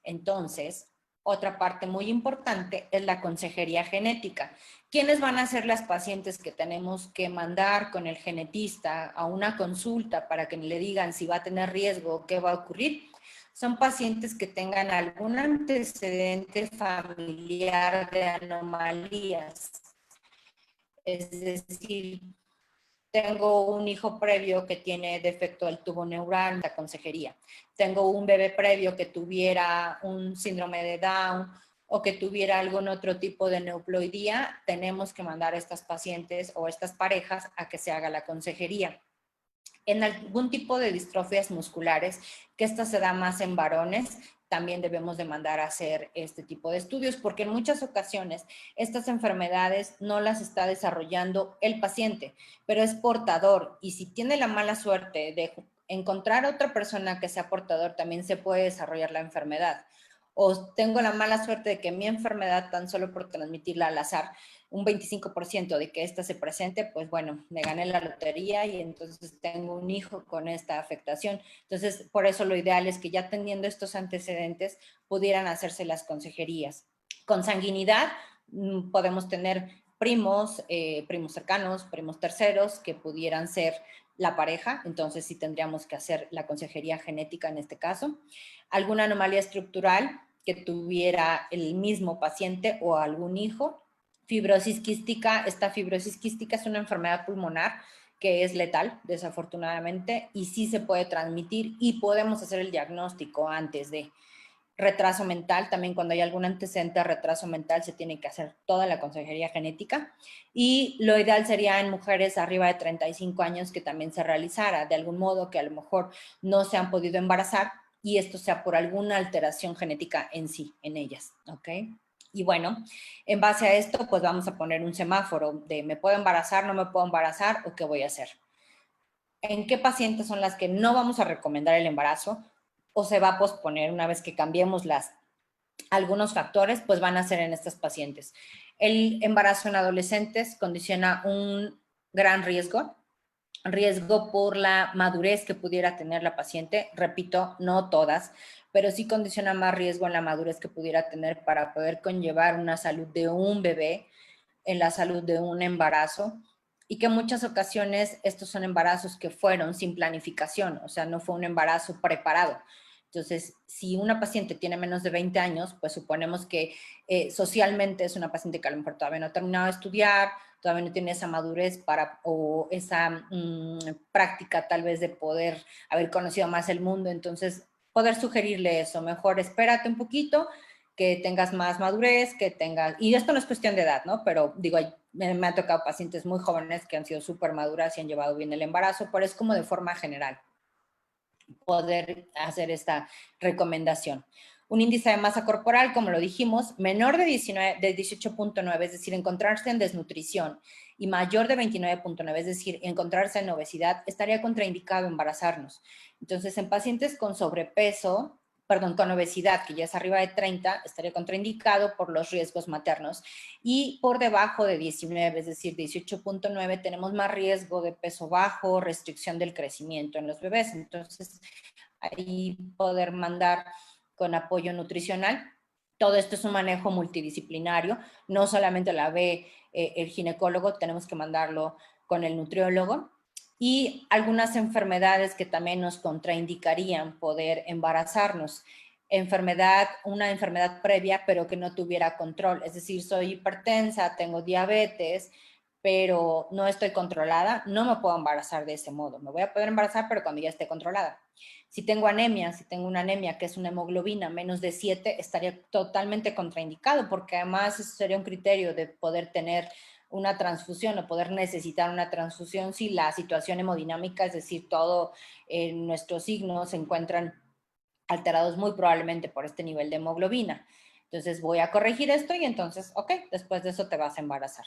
S1: Entonces, otra parte muy importante es la consejería genética. ¿Quiénes van a ser las pacientes que tenemos que mandar con el genetista a una consulta para que le digan si va a tener riesgo o qué va a ocurrir? Son pacientes que tengan algún antecedente familiar de anomalías. Es decir, tengo un hijo previo que tiene defecto del tubo neural, la consejería. Tengo un bebé previo que tuviera un síndrome de Down o que tuviera algún otro tipo de neuploidía, tenemos que mandar a estas pacientes o estas parejas a que se haga la consejería. En algún tipo de distrofias musculares, que esta se da más en varones, también debemos de mandar a hacer este tipo de estudios, porque en muchas ocasiones estas enfermedades no las está desarrollando el paciente, pero es portador, y si tiene la mala suerte de encontrar a otra persona que sea portador, también se puede desarrollar la enfermedad. O tengo la mala suerte de que mi enfermedad, tan solo por transmitirla al azar, un 25% de que ésta se presente, pues bueno, me gané la lotería y entonces tengo un hijo con esta afectación. Entonces, por eso lo ideal es que ya teniendo estos antecedentes pudieran hacerse las consejerías. Consanguinidad, podemos tener primos, primos cercanos, primos terceros, que pudieran ser la pareja, entonces sí tendríamos que hacer la consejería genética en este caso. Alguna anomalía estructural que tuviera el mismo paciente o algún hijo. Fibrosis quística, esta fibrosis quística es una enfermedad pulmonar que es letal, desafortunadamente, y sí se puede transmitir y podemos hacer el diagnóstico antes de. Retraso mental, también cuando hay algún antecedente de retraso mental se tiene que hacer toda la consejería genética, y lo ideal sería en mujeres arriba de 35 años que también se realizara, de algún modo que a lo mejor no se han podido embarazar y esto sea por alguna alteración genética en sí, en ellas, ¿ok? Y bueno, en base a esto, pues vamos a poner un semáforo de ¿me puedo embarazar, no me puedo embarazar o qué voy a hacer? ¿En qué pacientes son las que no vamos a recomendar el embarazo o se va a posponer una vez que cambiemos algunos factores? Pues van a ser en estas pacientes. El embarazo en adolescentes condiciona un gran riesgo por la madurez que pudiera tener la paciente. Repito, no todas, pero sí condiciona más riesgo en la madurez que pudiera tener para poder conllevar una salud de un bebé, en la salud de un embarazo, y que en muchas ocasiones estos son embarazos que fueron sin planificación, o sea, no fue un embarazo preparado. Entonces, si una paciente tiene menos de 20 años, pues suponemos que socialmente es una paciente que a lo mejor todavía no ha terminado de estudiar, todavía no tiene esa madurez o esa práctica tal vez de poder haber conocido más el mundo, entonces poder sugerirle eso, mejor espérate un poquito, que tengas más madurez, que tengas, y esto no es cuestión de edad, ¿no? Pero digo, me ha tocado pacientes muy jóvenes que han sido súper maduras y han llevado bien el embarazo, pero es como de forma general poder hacer esta recomendación. Un índice de masa corporal, como lo dijimos, menor de 18.9, es decir, encontrarse en desnutrición, y mayor de 29.9, es decir, encontrarse en obesidad, estaría contraindicado embarazarnos. Entonces, en pacientes con sobrepeso, con obesidad, que ya es arriba de 30, estaría contraindicado por los riesgos maternos, y por debajo de 19, es decir, 18.9, tenemos más riesgo de peso bajo, restricción del crecimiento en los bebés. Entonces, ahí poder mandar con apoyo nutricional. Todo esto es un manejo multidisciplinario, no solamente la ve el ginecólogo, tenemos que mandarlo con el nutriólogo, y algunas enfermedades que también nos contraindicarían poder embarazarnos. Una enfermedad previa, pero que no tuviera control, es decir, soy hipertensa, tengo diabetes, pero no estoy controlada, no me puedo embarazar de ese modo. Me voy a poder embarazar, pero cuando ya esté controlada. Si tengo anemia, si tengo una anemia que es una hemoglobina menos de 7, estaría totalmente contraindicado, porque además eso sería un criterio de poder tener una transfusión o poder necesitar una transfusión si la situación hemodinámica, es decir, todo nuestros signos se encuentran alterados muy probablemente por este nivel de hemoglobina. Entonces voy a corregir esto y entonces, ok, después de eso te vas a embarazar.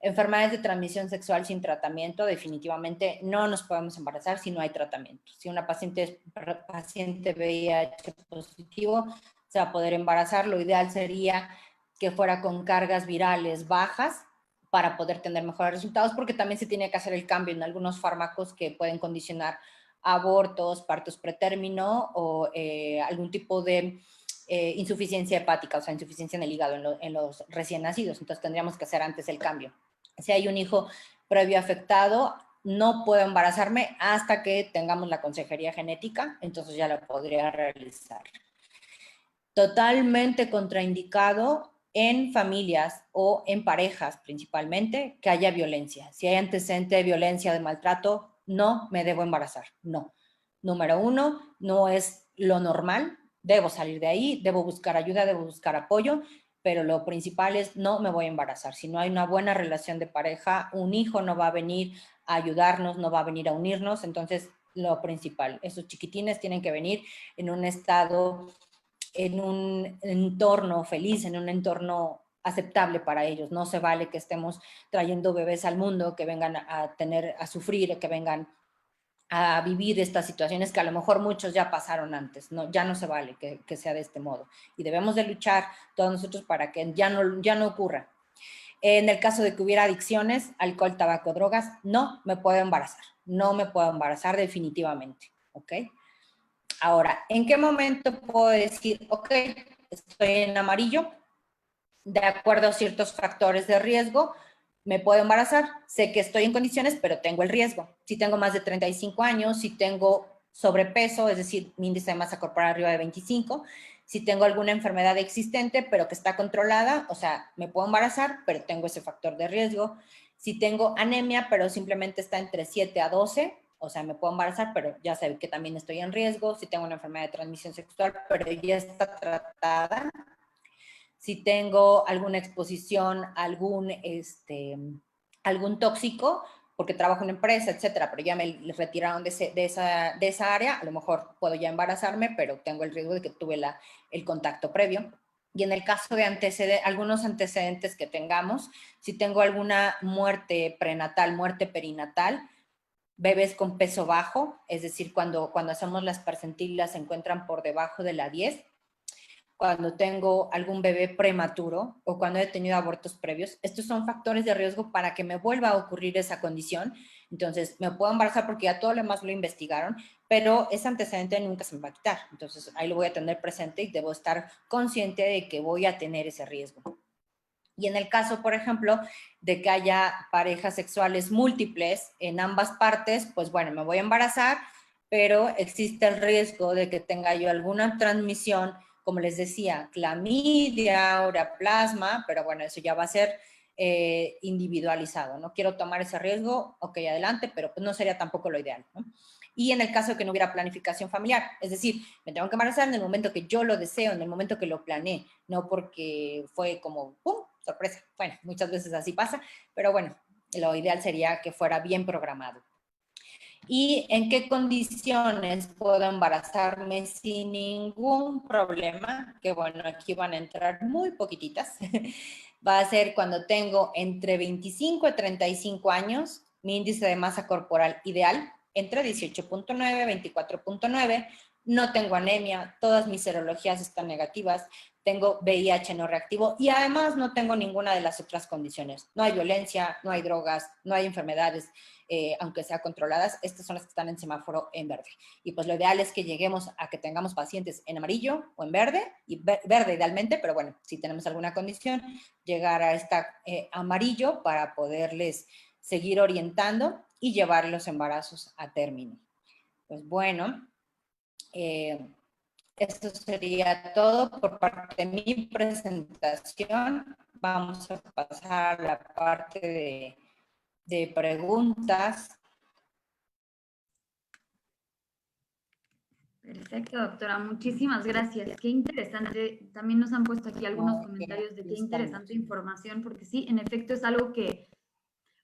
S1: Enfermedades de transmisión sexual sin tratamiento, definitivamente no nos podemos embarazar si no hay tratamiento. Si una paciente es paciente VIH positivo, se va a poder embarazar. Lo ideal sería que fuera con cargas virales bajas para poder tener mejores resultados, porque también se tiene que hacer el cambio en algunos fármacos que pueden condicionar abortos, partos pretérmino o algún tipo de insuficiencia hepática, o sea, insuficiencia en el hígado en los recién nacidos. Entonces tendríamos que hacer antes el cambio. Si hay un hijo previo afectado, no puedo embarazarme hasta que tengamos la consejería genética, entonces ya lo podría realizar. Totalmente contraindicado en familias o en parejas principalmente que haya violencia. Si hay antecedente de violencia, de maltrato, no me debo embarazar, no. Número 1, no es lo normal, debo salir de ahí, debo buscar ayuda, debo buscar apoyo, pero lo principal es no me voy a embarazar. Si no hay una buena relación de pareja, un hijo no va a venir a ayudarnos, no va a venir a unirnos, entonces lo principal, esos chiquitines tienen que venir en un estado, en un entorno feliz, en un entorno aceptable para ellos. No se vale que estemos trayendo bebés al mundo que vengan a sufrir, que vengan a vivir estas situaciones que a lo mejor muchos ya pasaron antes. No, ya no se vale que sea de este modo. Y debemos de luchar todos nosotros para que ya no ocurra. En el caso de que hubiera adicciones, alcohol, tabaco, drogas, no me puedo embarazar. No me puedo embarazar definitivamente. ¿Ok? Ahora, ¿en qué momento puedo decir, ok, estoy en amarillo, de acuerdo a ciertos factores de riesgo, me puedo embarazar. Sé que estoy en condiciones, pero tengo el riesgo. Si tengo más de 35 años, si tengo sobrepeso, es decir, mi índice de masa corporal arriba de 25, si tengo alguna enfermedad existente, pero que está controlada, o sea, me puedo embarazar, pero tengo ese factor de riesgo. Si tengo anemia, pero simplemente está entre 7 a 12, o sea, me puedo embarazar, pero ya sé que también estoy en riesgo. Si tengo una enfermedad de transmisión sexual, pero ya está tratada. Si tengo alguna exposición, algún tóxico, porque trabajo en una empresa, etcétera, pero ya me retiraron de esa área, a lo mejor puedo ya embarazarme, pero tengo el riesgo de que tuve el contacto previo. Y en el caso de algunos antecedentes que tengamos, si tengo alguna muerte prenatal, muerte perinatal, bebés con peso bajo, es decir, cuando hacemos las percentilas se encuentran por debajo de la 10, cuando tengo algún bebé prematuro o cuando he tenido abortos previos. Estos son factores de riesgo para que me vuelva a ocurrir esa condición. Entonces, me puedo embarazar porque ya todo lo demás lo investigaron, pero ese antecedente nunca se me va a quitar. Entonces, ahí lo voy a tener presente y debo estar consciente de que voy a tener ese riesgo. Y en el caso, por ejemplo, de que haya parejas sexuales múltiples en ambas partes, pues bueno, me voy a embarazar, pero existe el riesgo de que tenga yo alguna transmisión, como les decía, clamidia, uraplasma, pero bueno, eso ya va a ser individualizado. No quiero tomar ese riesgo, ok, adelante, pero pues no sería tampoco lo ideal, ¿no? Y en el caso de que no hubiera planificación familiar, es decir, me tengo que embarazar en el momento que yo lo deseo, en el momento que lo planeé, no porque fue como, ¡pum!, sorpresa. Bueno, muchas veces así pasa, pero bueno, lo ideal sería que fuera bien programado. ¿Y en qué condiciones puedo embarazarme sin ningún problema? Que bueno, aquí van a entrar muy poquititas. Va a ser cuando tengo entre 25 y 35 años, mi índice de masa corporal ideal, entre 18.9 y 24.9, no tengo anemia, todas mis serologías están negativas, tengo VIH no reactivo y además no tengo ninguna de las otras condiciones. No hay violencia, no hay drogas, no hay enfermedades, aunque sea controladas. Estas son las que están en semáforo en verde. Y pues lo ideal es que lleguemos a que tengamos pacientes en amarillo o en verde, y verde idealmente, pero bueno, si tenemos alguna condición, llegar a esta amarillo para poderles seguir orientando y llevar los embarazos a término. Pues bueno, esto sería todo por parte de mi presentación. Vamos a pasar a la parte de preguntas.
S2: Perfecto, doctora. Muchísimas gracias. Qué interesante. También nos han puesto aquí algunos comentarios de qué interesante información, porque sí, en efecto es algo que,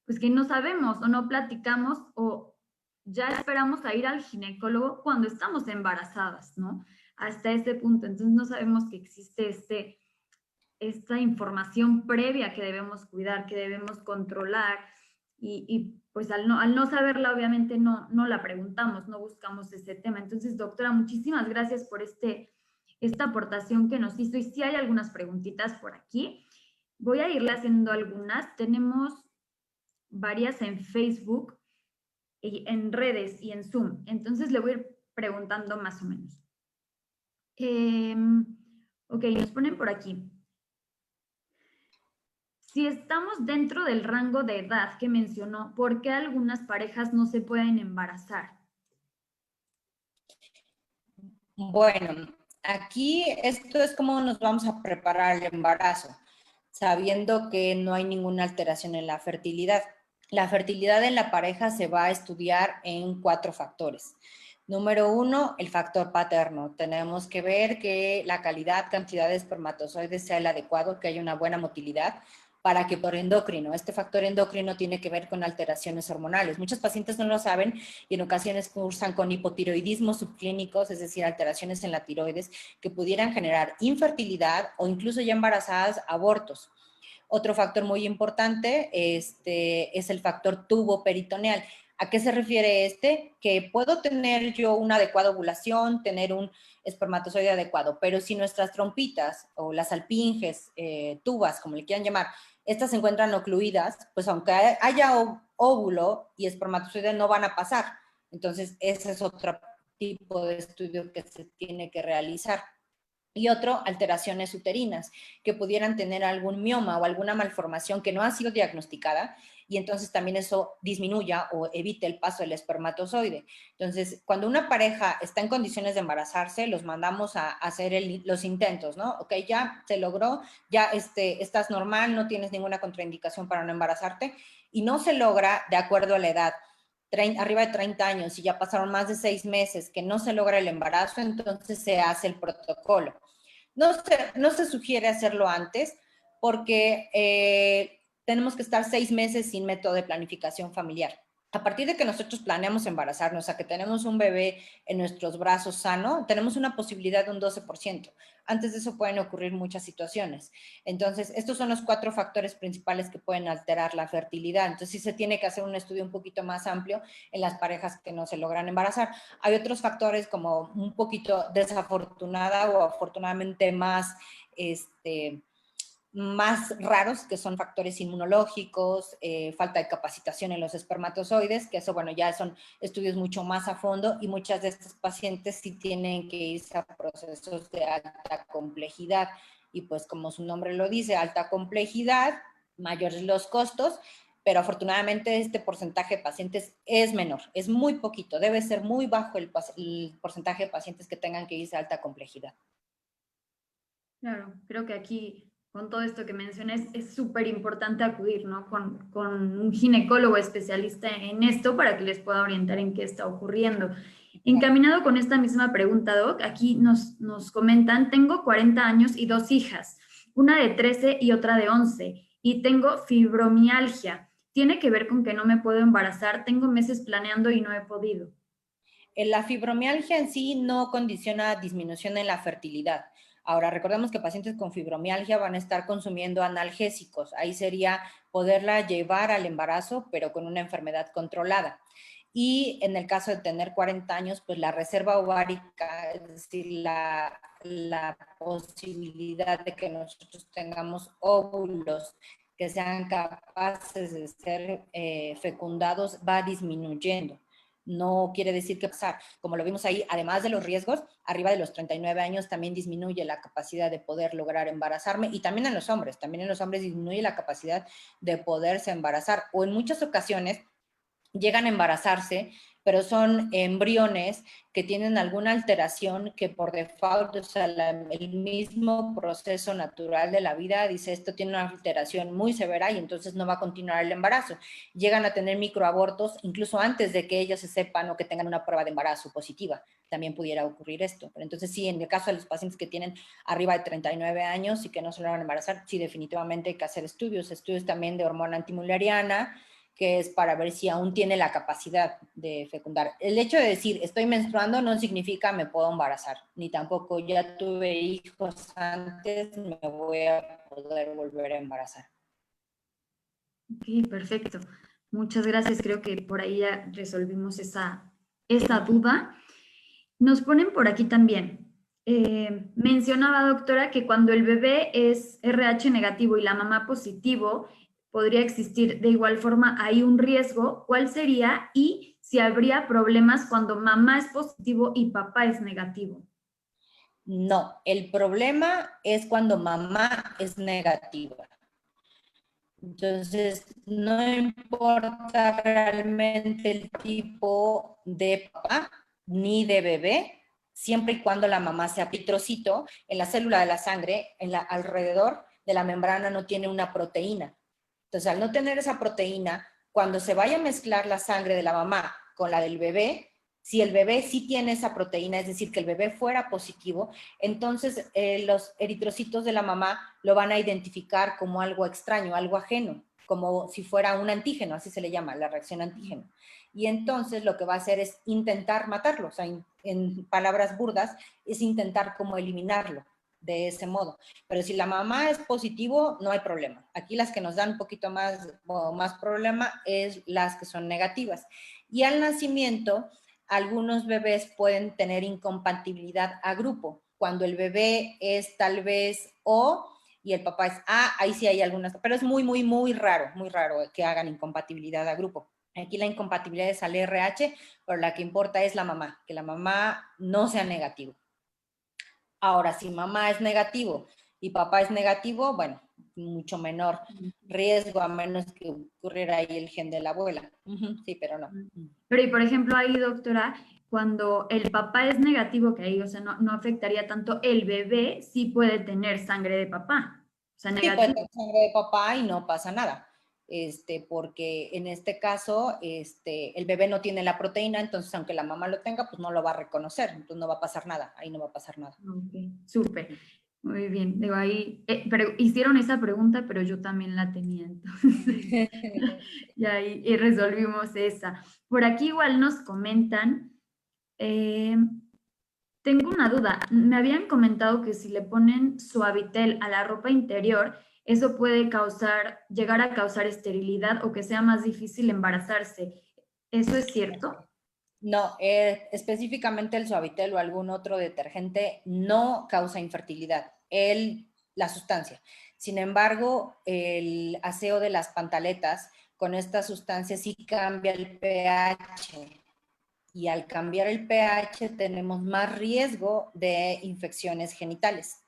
S2: pues, que no sabemos o no platicamos o ya esperamos a ir al ginecólogo cuando estamos embarazadas, ¿no? Hasta ese punto. Entonces no sabemos que existe esta información previa que debemos cuidar, que debemos controlar y pues al no saberla obviamente no la preguntamos, no buscamos ese tema. Entonces, doctora, muchísimas gracias por esta aportación que nos hizo y sí hay algunas preguntitas por aquí. Voy a irle haciendo algunas. Tenemos varias en Facebook, en redes y en Zoom. Entonces le voy a ir preguntando más o menos. Ok, nos ponen por aquí. Si estamos dentro del rango de edad que mencionó, ¿por qué algunas parejas no se pueden embarazar?
S1: Bueno, aquí esto es como nos vamos a preparar el embarazo, sabiendo que no hay ninguna alteración en la fertilidad. La fertilidad en la pareja se va a estudiar en 4 factores. Número 1, el factor paterno. Tenemos que ver que la calidad, cantidad de espermatozoides sea el adecuado, que haya una buena motilidad, para que por endocrino, este factor endocrino tiene que ver con alteraciones hormonales. Muchos pacientes no lo saben y en ocasiones cursan con hipotiroidismos subclínicos, es decir, alteraciones en la tiroides que pudieran generar infertilidad o incluso ya embarazadas, abortos. Otro factor muy importante es el factor tubo peritoneal. ¿A qué se refiere este? Que puedo tener yo una adecuada ovulación, tener un espermatozoide adecuado, pero si nuestras trompitas o las alpinges, tubas, como le quieran llamar, estas se encuentran ocluidas, pues aunque haya óvulo y espermatozoide no van a pasar. Entonces, ese es otro tipo de estudio que se tiene que realizar. y otro, alteraciones uterinas, que pudieran tener algún mioma o alguna malformación que no ha sido diagnosticada, y entonces también eso disminuya o evite el paso del espermatozoide. Entonces, cuando una pareja está en condiciones de embarazarse, los mandamos a hacer los intentos, ¿no? Ok, ya se logró, ya estás normal, no tienes ninguna contraindicación para no embarazarte, y no se logra de acuerdo a la edad, arriba de 30 años y ya pasaron más de 6 meses que no se logra el embarazo, entonces se hace el protocolo. No se sugiere hacerlo antes porque tenemos que estar 6 meses sin método de planificación familiar. A partir de que nosotros planeamos embarazarnos, a que tenemos un bebé en nuestros brazos sano, tenemos una posibilidad de un 12%. Antes de eso pueden ocurrir muchas situaciones. Entonces, estos son los 4 factores principales que pueden alterar la fertilidad. Entonces, sí se tiene que hacer un estudio un poquito más amplio en las parejas que no se logran embarazar. Hay otros factores como un poquito desafortunada o afortunadamente más más raros, que son factores inmunológicos, falta de capacitación en los espermatozoides, que eso, bueno, ya son estudios mucho más a fondo, y muchas de estas pacientes sí tienen que irse a procesos de alta complejidad, y pues como su nombre lo dice, alta complejidad, mayores los costos, pero afortunadamente este porcentaje de pacientes es menor, es muy poquito, debe ser muy bajo el porcentaje de pacientes que tengan que irse a alta complejidad.
S2: Claro, creo que aquí, con todo esto que mencioné, es súper importante acudir, ¿no? Con un ginecólogo especialista en esto para que les pueda orientar en qué está ocurriendo. Encaminado con esta misma pregunta, Doc, aquí nos comentan, tengo 40 años y 2 hijas, una de 13 y otra de 11, y tengo fibromialgia. ¿Tiene que ver con que no me puedo embarazar? Tengo meses planeando y no he podido.
S1: La fibromialgia en sí no condiciona disminución en la fertilidad. Ahora, recordemos que pacientes con fibromialgia van a estar consumiendo analgésicos. Ahí sería poderla llevar al embarazo, pero con una enfermedad controlada. Y en el caso de tener 40 años, pues la reserva ovárica, es decir, la posibilidad de que nosotros tengamos óvulos que sean capaces de ser fecundados va disminuyendo. No quiere decir que pasar, como lo vimos ahí, además de los riesgos, arriba de los 39 años también disminuye la capacidad de poder lograr embarazarme, y también en los hombres disminuye la capacidad de poderse embarazar, o en muchas ocasiones llegan a embarazarse, pero son embriones que tienen alguna alteración que por default, o sea, el mismo proceso natural de la vida dice esto tiene una alteración muy severa y entonces no va a continuar el embarazo. Llegan a tener microabortos incluso antes de que ellos se sepan o que tengan una prueba de embarazo positiva. También pudiera ocurrir esto. Pero entonces sí, en el caso de los pacientes que tienen arriba de 39 años y que no se logran embarazar, sí, definitivamente hay que hacer estudios también de hormona antimuleriana, que es para ver si aún tiene la capacidad de fecundar. El hecho de decir estoy menstruando no significa me puedo embarazar, ni tampoco ya tuve hijos antes, me voy a poder volver a embarazar.
S2: Ok, perfecto. Muchas gracias. Creo que por ahí ya resolvimos esa duda. Nos ponen por aquí también. Mencionaba, doctora, que cuando el bebé es RH negativo y la mamá positivo, podría existir de igual forma ahí un riesgo. ¿Cuál sería? Y si habría problemas cuando mamá es positivo y papá es negativo.
S1: No, el problema es cuando mamá es negativa. Entonces, no importa realmente el tipo de papá ni de bebé, siempre y cuando la mamá sea pitrocito, en la célula de la sangre, alrededor de la membrana no tiene una proteína. Entonces, al no tener esa proteína, cuando se vaya a mezclar la sangre de la mamá con la del bebé, si el bebé sí tiene esa proteína, es decir, que el bebé fuera positivo, entonces los eritrocitos de la mamá lo van a identificar como algo extraño, algo ajeno, como si fuera un antígeno, así se le llama, la reacción antígeno. Y entonces lo que va a hacer es intentar matarlo, o sea, en palabras burdas, es intentar como eliminarlo de ese modo. Pero si la mamá es positivo, no hay problema. Aquí las que nos dan un poquito más problema es las que son negativas. Y al nacimiento, algunos bebés pueden tener incompatibilidad a grupo. Cuando el bebé es tal vez O y el papá es A, ahí sí hay algunas, pero es muy raro que hagan incompatibilidad a grupo. Aquí la incompatibilidad es al RH, pero la que importa es la mamá, que la mamá no sea negativo. Ahora, si mamá es negativo y papá es negativo, bueno, mucho menor riesgo, a menos que ocurriera ahí el gen de la abuela. Sí, pero no.
S2: Pero, y por ejemplo, ahí, doctora, cuando el papá es negativo, que ahí, o sea, no afectaría tanto, el bebé sí puede tener sangre de papá. O sea,
S1: Sí, puede
S2: negativo.
S1: tener sangre de papá y no pasa nada. Porque en este caso, el bebé no tiene la proteína, entonces aunque la mamá lo tenga, pues no lo va a reconocer, entonces no va a pasar nada, ahí no va a pasar nada.
S2: Ok, súper. Muy bien. Digo, ahí, pero hicieron esa pregunta, pero yo también la tenía, entonces. Y ahí y resolvimos esa. Por aquí igual nos comentan, eh, tengo una duda. Me habían comentado que si le ponen Suavitel a la ropa interior, eso puede llegar a causar esterilidad o que sea más difícil embarazarse. ¿Eso es cierto?
S1: No, específicamente el Suavitel o algún otro detergente no causa infertilidad, la sustancia. Sin embargo, el aseo de las pantaletas con esta sustancia sí cambia el pH y al cambiar el pH tenemos más riesgo de infecciones genitales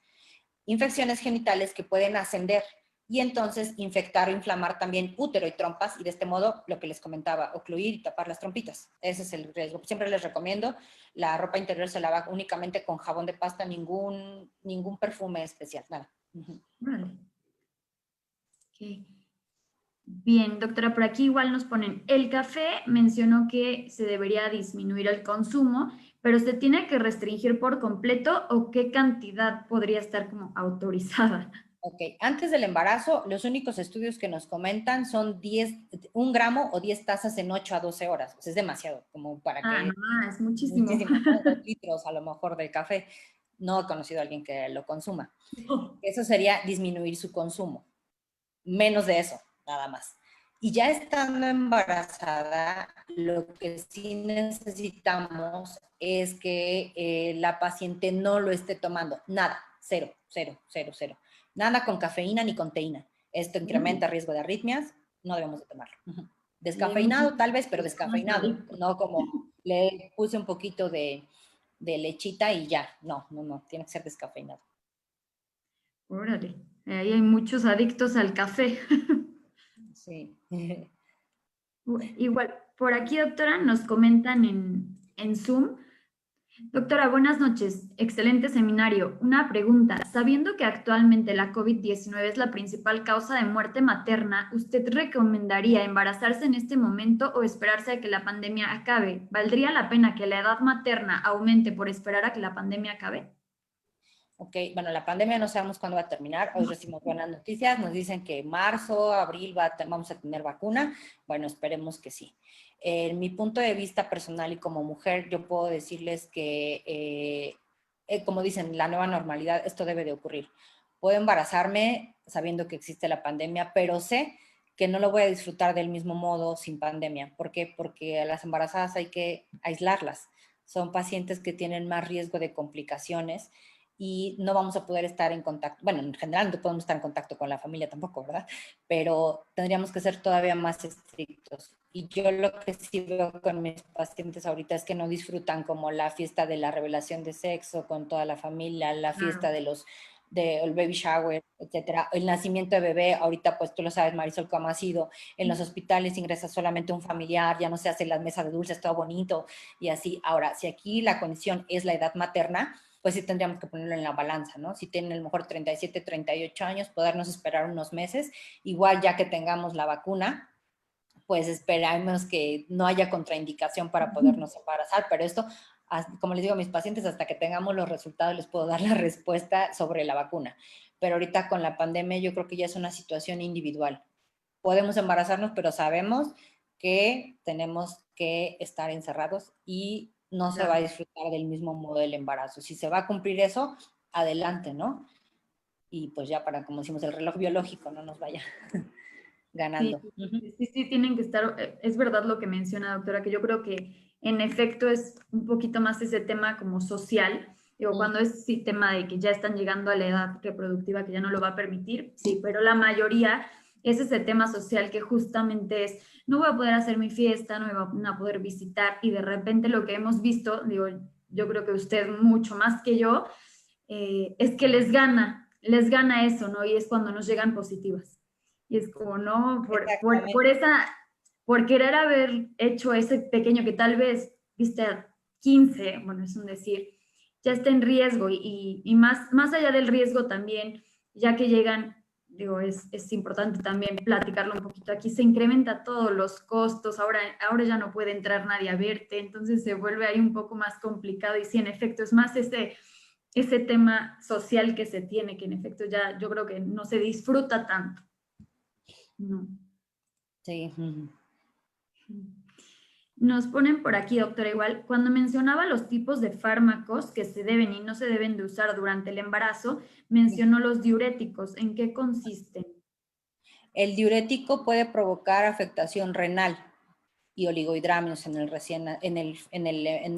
S1: que pueden ascender y entonces infectar o inflamar también útero y trompas y de este modo, lo que les comentaba, ocluir y tapar las trompitas. Ese es el riesgo. Siempre les recomiendo, la ropa interior se lava únicamente con jabón de pasta, ningún perfume especial, nada.
S2: Vale. Ok. Bien, doctora, por aquí igual nos ponen, el café mencionó que se debería disminuir el consumo, pero ¿se tiene que restringir por completo o qué cantidad podría estar como autorizada?
S1: Ok, antes del embarazo, los únicos estudios que nos comentan son 1 gramo o 10 tazas en 8 a 12 horas. Pues es demasiado, como para
S2: Ah, no,
S1: que
S2: es muchísimo.
S1: muchísimo, ¿no? 2 litros a lo mejor de café. No he conocido a alguien que lo consuma. Eso sería disminuir su consumo. Menos de eso, nada más. Y ya estando embarazada, lo que sí necesitamos es que la paciente no lo esté tomando. Nada, cero, cero, cero, cero. Nada con cafeína ni con teína. Esto incrementa riesgo de arritmias, no debemos de tomarlo.
S2: Y hay muchas
S1: Descafeinado tal vez, pero
S2: personas
S1: descafeinado,
S2: adictas.
S1: no como le puse un poquito de lechita y ya. No, no, no, tiene que ser descafeinado.
S2: Órale, ahí hay muchos adictos al café.
S1: Sí.
S2: Igual, por aquí, doctora, nos comentan en Zoom. Doctora, buenas noches. Excelente seminario. Una pregunta. Sabiendo que actualmente la COVID-19 es la principal causa de muerte materna, ¿usted recomendaría embarazarse en este momento o esperarse a que la pandemia acabe? ¿Valdría la pena que la edad materna aumente por esperar a que la pandemia acabe?
S1: Ok, bueno, la pandemia no sabemos cuándo va a terminar. Hoy recibimos buenas noticias. Nos dicen que marzo, abril vamos a tener vacuna. Bueno, esperemos que sí. En mi punto de vista personal y como mujer, yo puedo decirles que, como dicen, la nueva normalidad, esto debe de ocurrir. Puedo embarazarme sabiendo que existe la pandemia, pero sé que no lo voy a disfrutar del mismo modo sin pandemia. ¿Por qué? Porque a las embarazadas hay que aislarlas. Son pacientes que tienen más riesgo de complicaciones y no vamos a poder estar en contacto, bueno, en general no podemos estar en contacto con la familia tampoco, ¿verdad? Pero tendríamos que ser todavía más estrictos. Y yo lo que sí veo con mis pacientes ahorita es que no disfrutan como la fiesta de la revelación de sexo con toda la familia, la fiesta
S2: Claro.
S1: de el baby shower, etcétera. El nacimiento de bebé, ahorita pues tú lo sabes, Marisol, cómo ha sido, en los hospitales ingresa solamente un familiar, ya no se hace las mesas de dulces, todo bonito y así. Ahora, si aquí la condición es la edad materna, pues sí tendríamos que ponerlo en la balanza, ¿no? Si tienen a lo mejor 37, 38 años, podernos esperar unos meses, igual ya que tengamos la vacuna, pues esperamos que no haya contraindicación para podernos embarazar, pero esto, como les digo a mis pacientes, hasta que tengamos los resultados les puedo dar la respuesta sobre la vacuna. Pero ahorita con la pandemia yo creo que ya es una situación individual. Podemos embarazarnos, pero sabemos que tenemos que estar encerrados y no se va a
S2: Claro.
S1: disfrutar del mismo modo del embarazo. Si se va a cumplir eso, adelante, ¿no? Y pues ya para, como decimos, el reloj biológico no nos vaya
S2: Sí,
S1: ganando.
S2: sí, sí, tienen que estar, es verdad lo que menciona, doctora, que yo creo que en efecto es un poquito más ese tema como social, digo, cuando es sí tema de que ya están llegando a la edad reproductiva que ya no lo va a permitir, sí, pero la mayoría es ese tema social que justamente es, no voy a poder hacer mi fiesta, no me van a poder visitar y de repente lo que hemos visto, digo, yo creo que usted mucho más que yo, es que les gana eso, ¿no? Y es cuando nos llegan positivas. Y es como, no, por querer haber hecho ese pequeño que tal vez, viste, a 15, bueno, es un decir, ya está en riesgo y más allá del riesgo también, ya que llegan, digo, es importante también platicarlo un poquito. Aquí se incrementa todos los costos, ahora ya no puede entrar nadie a verte, entonces se vuelve ahí un poco más complicado y sí, en efecto, es más ese tema social que se tiene, que en efecto ya yo creo que no se disfruta tanto. No.
S1: Sí.
S2: Nos ponen por aquí, doctora, igual, cuando mencionaba los tipos de fármacos que se deben y no se deben de usar durante el embarazo, mencionó los diuréticos. ¿En qué consisten?
S1: El diurético puede provocar afectación renal y oligohidrámeos en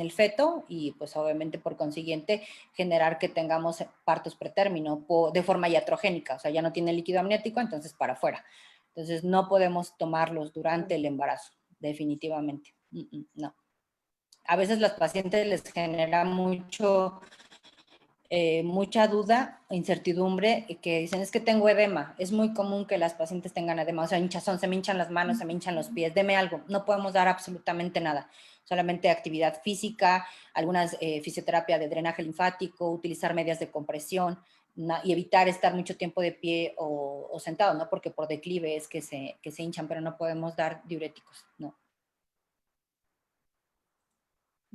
S1: el feto y pues obviamente por consiguiente generar que tengamos partos pretérmino de forma iatrogénica, o sea, ya no tiene líquido amniótico, entonces para afuera. Entonces no podemos tomarlos durante el embarazo, definitivamente. No. A veces los pacientes les genera mucha duda, incertidumbre, que dicen, es que tengo edema. Es muy común que las pacientes tengan edema, o sea, hinchazón, se me hinchan las manos, se me hinchan los pies, deme algo. No podemos dar absolutamente nada, solamente actividad física, algunas fisioterapia de drenaje linfático, utilizar medias de compresión y evitar estar mucho tiempo de pie o sentado, ¿no? Porque por declive es que se hinchan, pero no podemos dar diuréticos, no.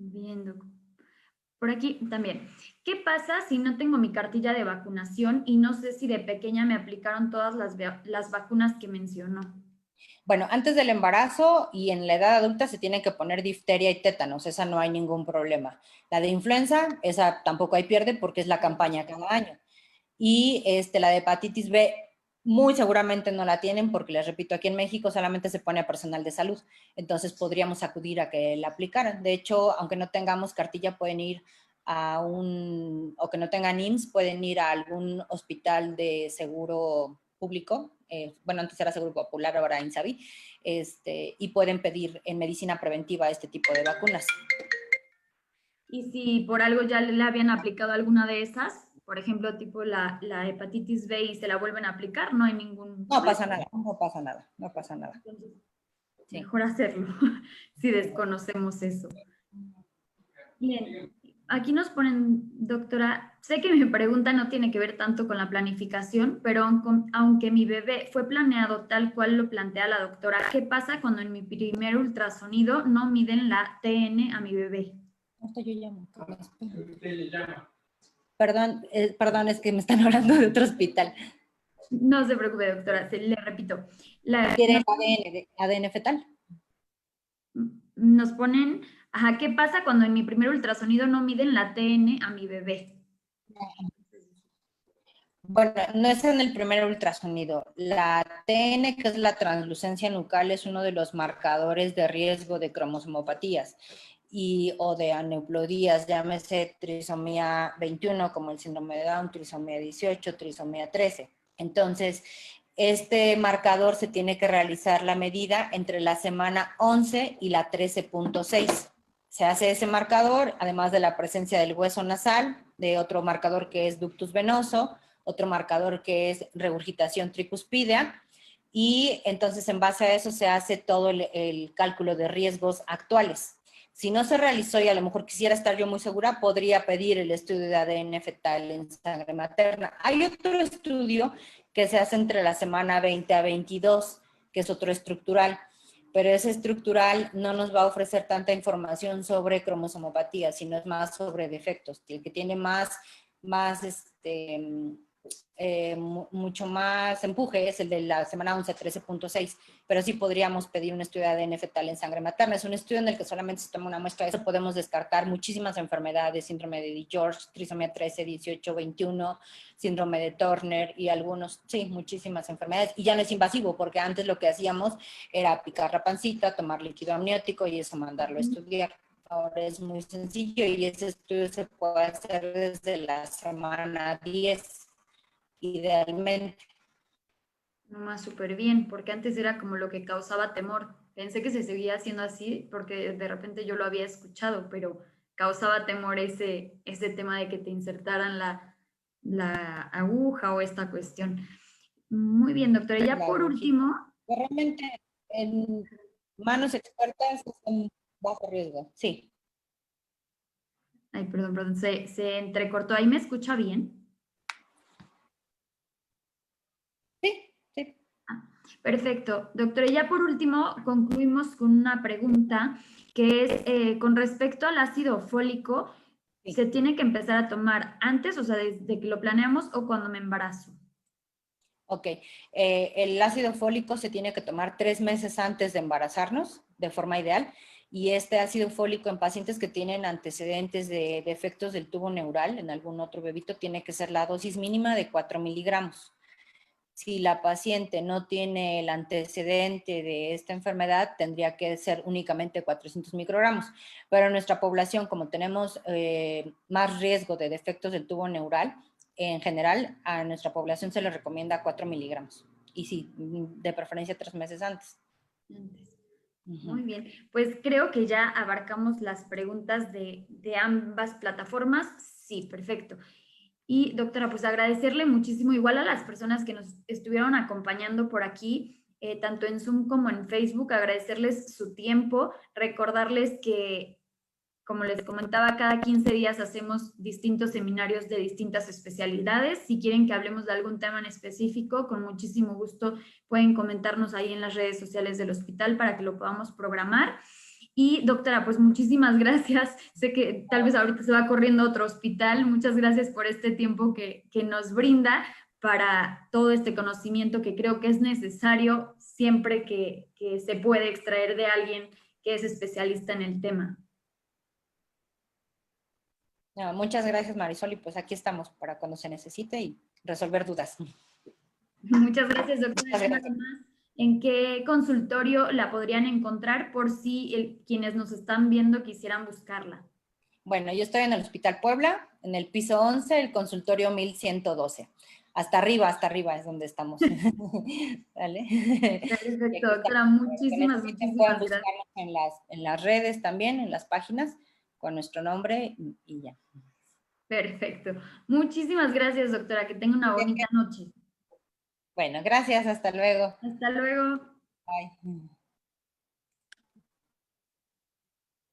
S2: Bien, doctor. Por aquí también. ¿Qué pasa si no tengo mi cartilla de vacunación y no sé si de pequeña me aplicaron todas las vacunas que mencionó?
S1: Bueno, antes del embarazo y en la edad adulta se tienen que poner difteria y tétanos, esa no hay ningún problema. La de influenza, esa tampoco hay pierde porque es la campaña cada año. Y la de hepatitis B, muy seguramente no la tienen porque, les repito, aquí en México solamente se pone a personal de salud. Entonces podríamos acudir a que la aplicaran. De hecho, aunque no tengamos cartilla, pueden ir o que no tengan IMSS, pueden ir a algún hospital de seguro público, bueno, antes era Seguro Popular, ahora INSABI, y pueden pedir en medicina preventiva este tipo de vacunas.
S2: Y si por algo ya le habían aplicado alguna de esas, por ejemplo, tipo la hepatitis B y se la vuelven a aplicar, no hay ningún
S1: No
S2: problema.
S1: pasa nada, no pasa nada, no pasa nada.
S2: Entonces,
S1: Sí.
S2: mejor hacerlo si desconocemos eso. Bien, aquí nos ponen, doctora, sé que mi pregunta no tiene que ver tanto con la planificación, pero aunque mi bebé fue planeado tal cual lo plantea la doctora, ¿qué pasa cuando en mi primer ultrasonido no miden la TN a mi bebé?
S1: Hasta yo llamo. Perdón, es que me están hablando de otro hospital.
S2: No se preocupe, doctora, le repito.
S1: ¿Quieren ADN fetal?
S2: Nos ponen, ajá, ¿qué pasa cuando en mi primer ultrasonido no miden la TN a mi bebé?
S1: Bueno, no es en el primer ultrasonido. La TN, que es la translucencia nucal, es uno de los marcadores de riesgo de cromosomopatías o de aneuploidías, llámese trisomía 21, como el síndrome de Down, trisomía 18, trisomía 13. Entonces, este marcador se tiene que realizar la medida entre la semana 11 y la 13.6. Se hace ese marcador, además de la presencia del hueso nasal, de otro marcador que es ductus venoso, otro marcador que es regurgitación tricuspidea, y entonces en base a eso se hace todo el cálculo de riesgos actuales. Si no se realizó y a lo mejor quisiera estar yo muy segura, podría pedir el estudio de ADN fetal en sangre materna. Hay otro estudio que se hace entre la semana 20 a 22, que es otro estructural, pero ese estructural no nos va a ofrecer tanta información sobre cromosomopatía, sino es más sobre defectos. El que tiene mucho más empuje es el de la semana 11, 13.6, pero sí podríamos pedir un estudio de ADN fetal en sangre materna. Es un estudio en el que solamente se toma una muestra, de eso podemos descartar muchísimas enfermedades, síndrome de George, trisomía 13, 18, 21, síndrome de Turner y algunos, sí, muchísimas enfermedades, y ya no es invasivo, porque antes lo que hacíamos era picar la pancita, tomar líquido amniótico y eso mandarlo a estudiar. Ahora es muy sencillo y ese estudio se puede hacer desde la semana 10. Idealmente.
S2: No más súper bien, porque antes era como lo que causaba temor. Pensé que se seguía haciendo así porque de repente yo lo había escuchado, pero causaba temor ese tema de que te insertaran la aguja o esta cuestión. Muy bien, doctora. Ya
S1: La
S2: por
S1: agujita.
S2: último,
S1: Pues realmente en manos expertas es en bajo riesgo. Sí,
S2: ay, perdón, se entrecortó. ¿Ahí me escucha bien?
S1: sí, sí.
S2: Perfecto. Doctora, ya por último concluimos con una pregunta que es con respecto al ácido fólico,
S1: Sí.
S2: ¿se tiene que empezar a tomar antes, o sea, desde que lo planeamos o cuando me embarazo?
S1: Ok, el ácido fólico se tiene que tomar 3 meses antes de embarazarnos, de forma ideal, y este ácido fólico en pacientes que tienen antecedentes de defectos del tubo neural, en algún otro bebito, tiene que ser la dosis mínima de 4 miligramos. Si la paciente no tiene el antecedente de esta enfermedad, tendría que ser únicamente 400 microgramos. Pero en nuestra población, como tenemos más riesgo de defectos del tubo neural, en general a nuestra población se le recomienda 4 miligramos. Y sí, de preferencia 3 meses antes.
S2: Antes. Muy
S1: Ujú.
S2: bien, pues creo que ya abarcamos las preguntas de ambas plataformas. Sí, perfecto. Y doctora, pues agradecerle muchísimo igual a las personas que nos estuvieron acompañando por aquí, tanto en Zoom como en Facebook, agradecerles su tiempo, recordarles que, como les comentaba, cada 15 días hacemos distintos seminarios de distintas especialidades. Si quieren que hablemos de algún tema en específico, con muchísimo gusto pueden comentarnos ahí en las redes sociales del hospital para que lo podamos programar. Y doctora, pues muchísimas gracias. Sé que tal vez ahorita se va corriendo a otro hospital. Muchas gracias por este tiempo que nos brinda para todo este conocimiento que creo que es necesario siempre que se puede extraer de alguien que es especialista en el tema.
S1: No, muchas gracias, Marisol, y pues aquí estamos para cuando se necesite y resolver dudas.
S2: Muchas gracias, doctora.
S1: Muchas
S2: Ya nada
S1: gracias.
S2: más, ¿en qué consultorio la podrían encontrar por si quienes nos están viendo quisieran buscarla?
S1: Bueno, yo estoy en el Hospital Puebla, en el piso 11, el consultorio 1112. Hasta arriba es donde estamos. ¿Vale? Y
S2: Perfecto,
S1: aquí estamos.
S2: doctora.
S1: Para lo que
S2: Muchísimas,
S1: necesiten, pueden
S2: muchísimas gracias.
S1: buscarnos en las redes también, en las páginas, con nuestro nombre y ya.
S2: Perfecto. Muchísimas gracias, doctora. Que tenga una bonita noche.
S1: Bueno, gracias, hasta luego.
S2: Hasta luego.
S1: Bye.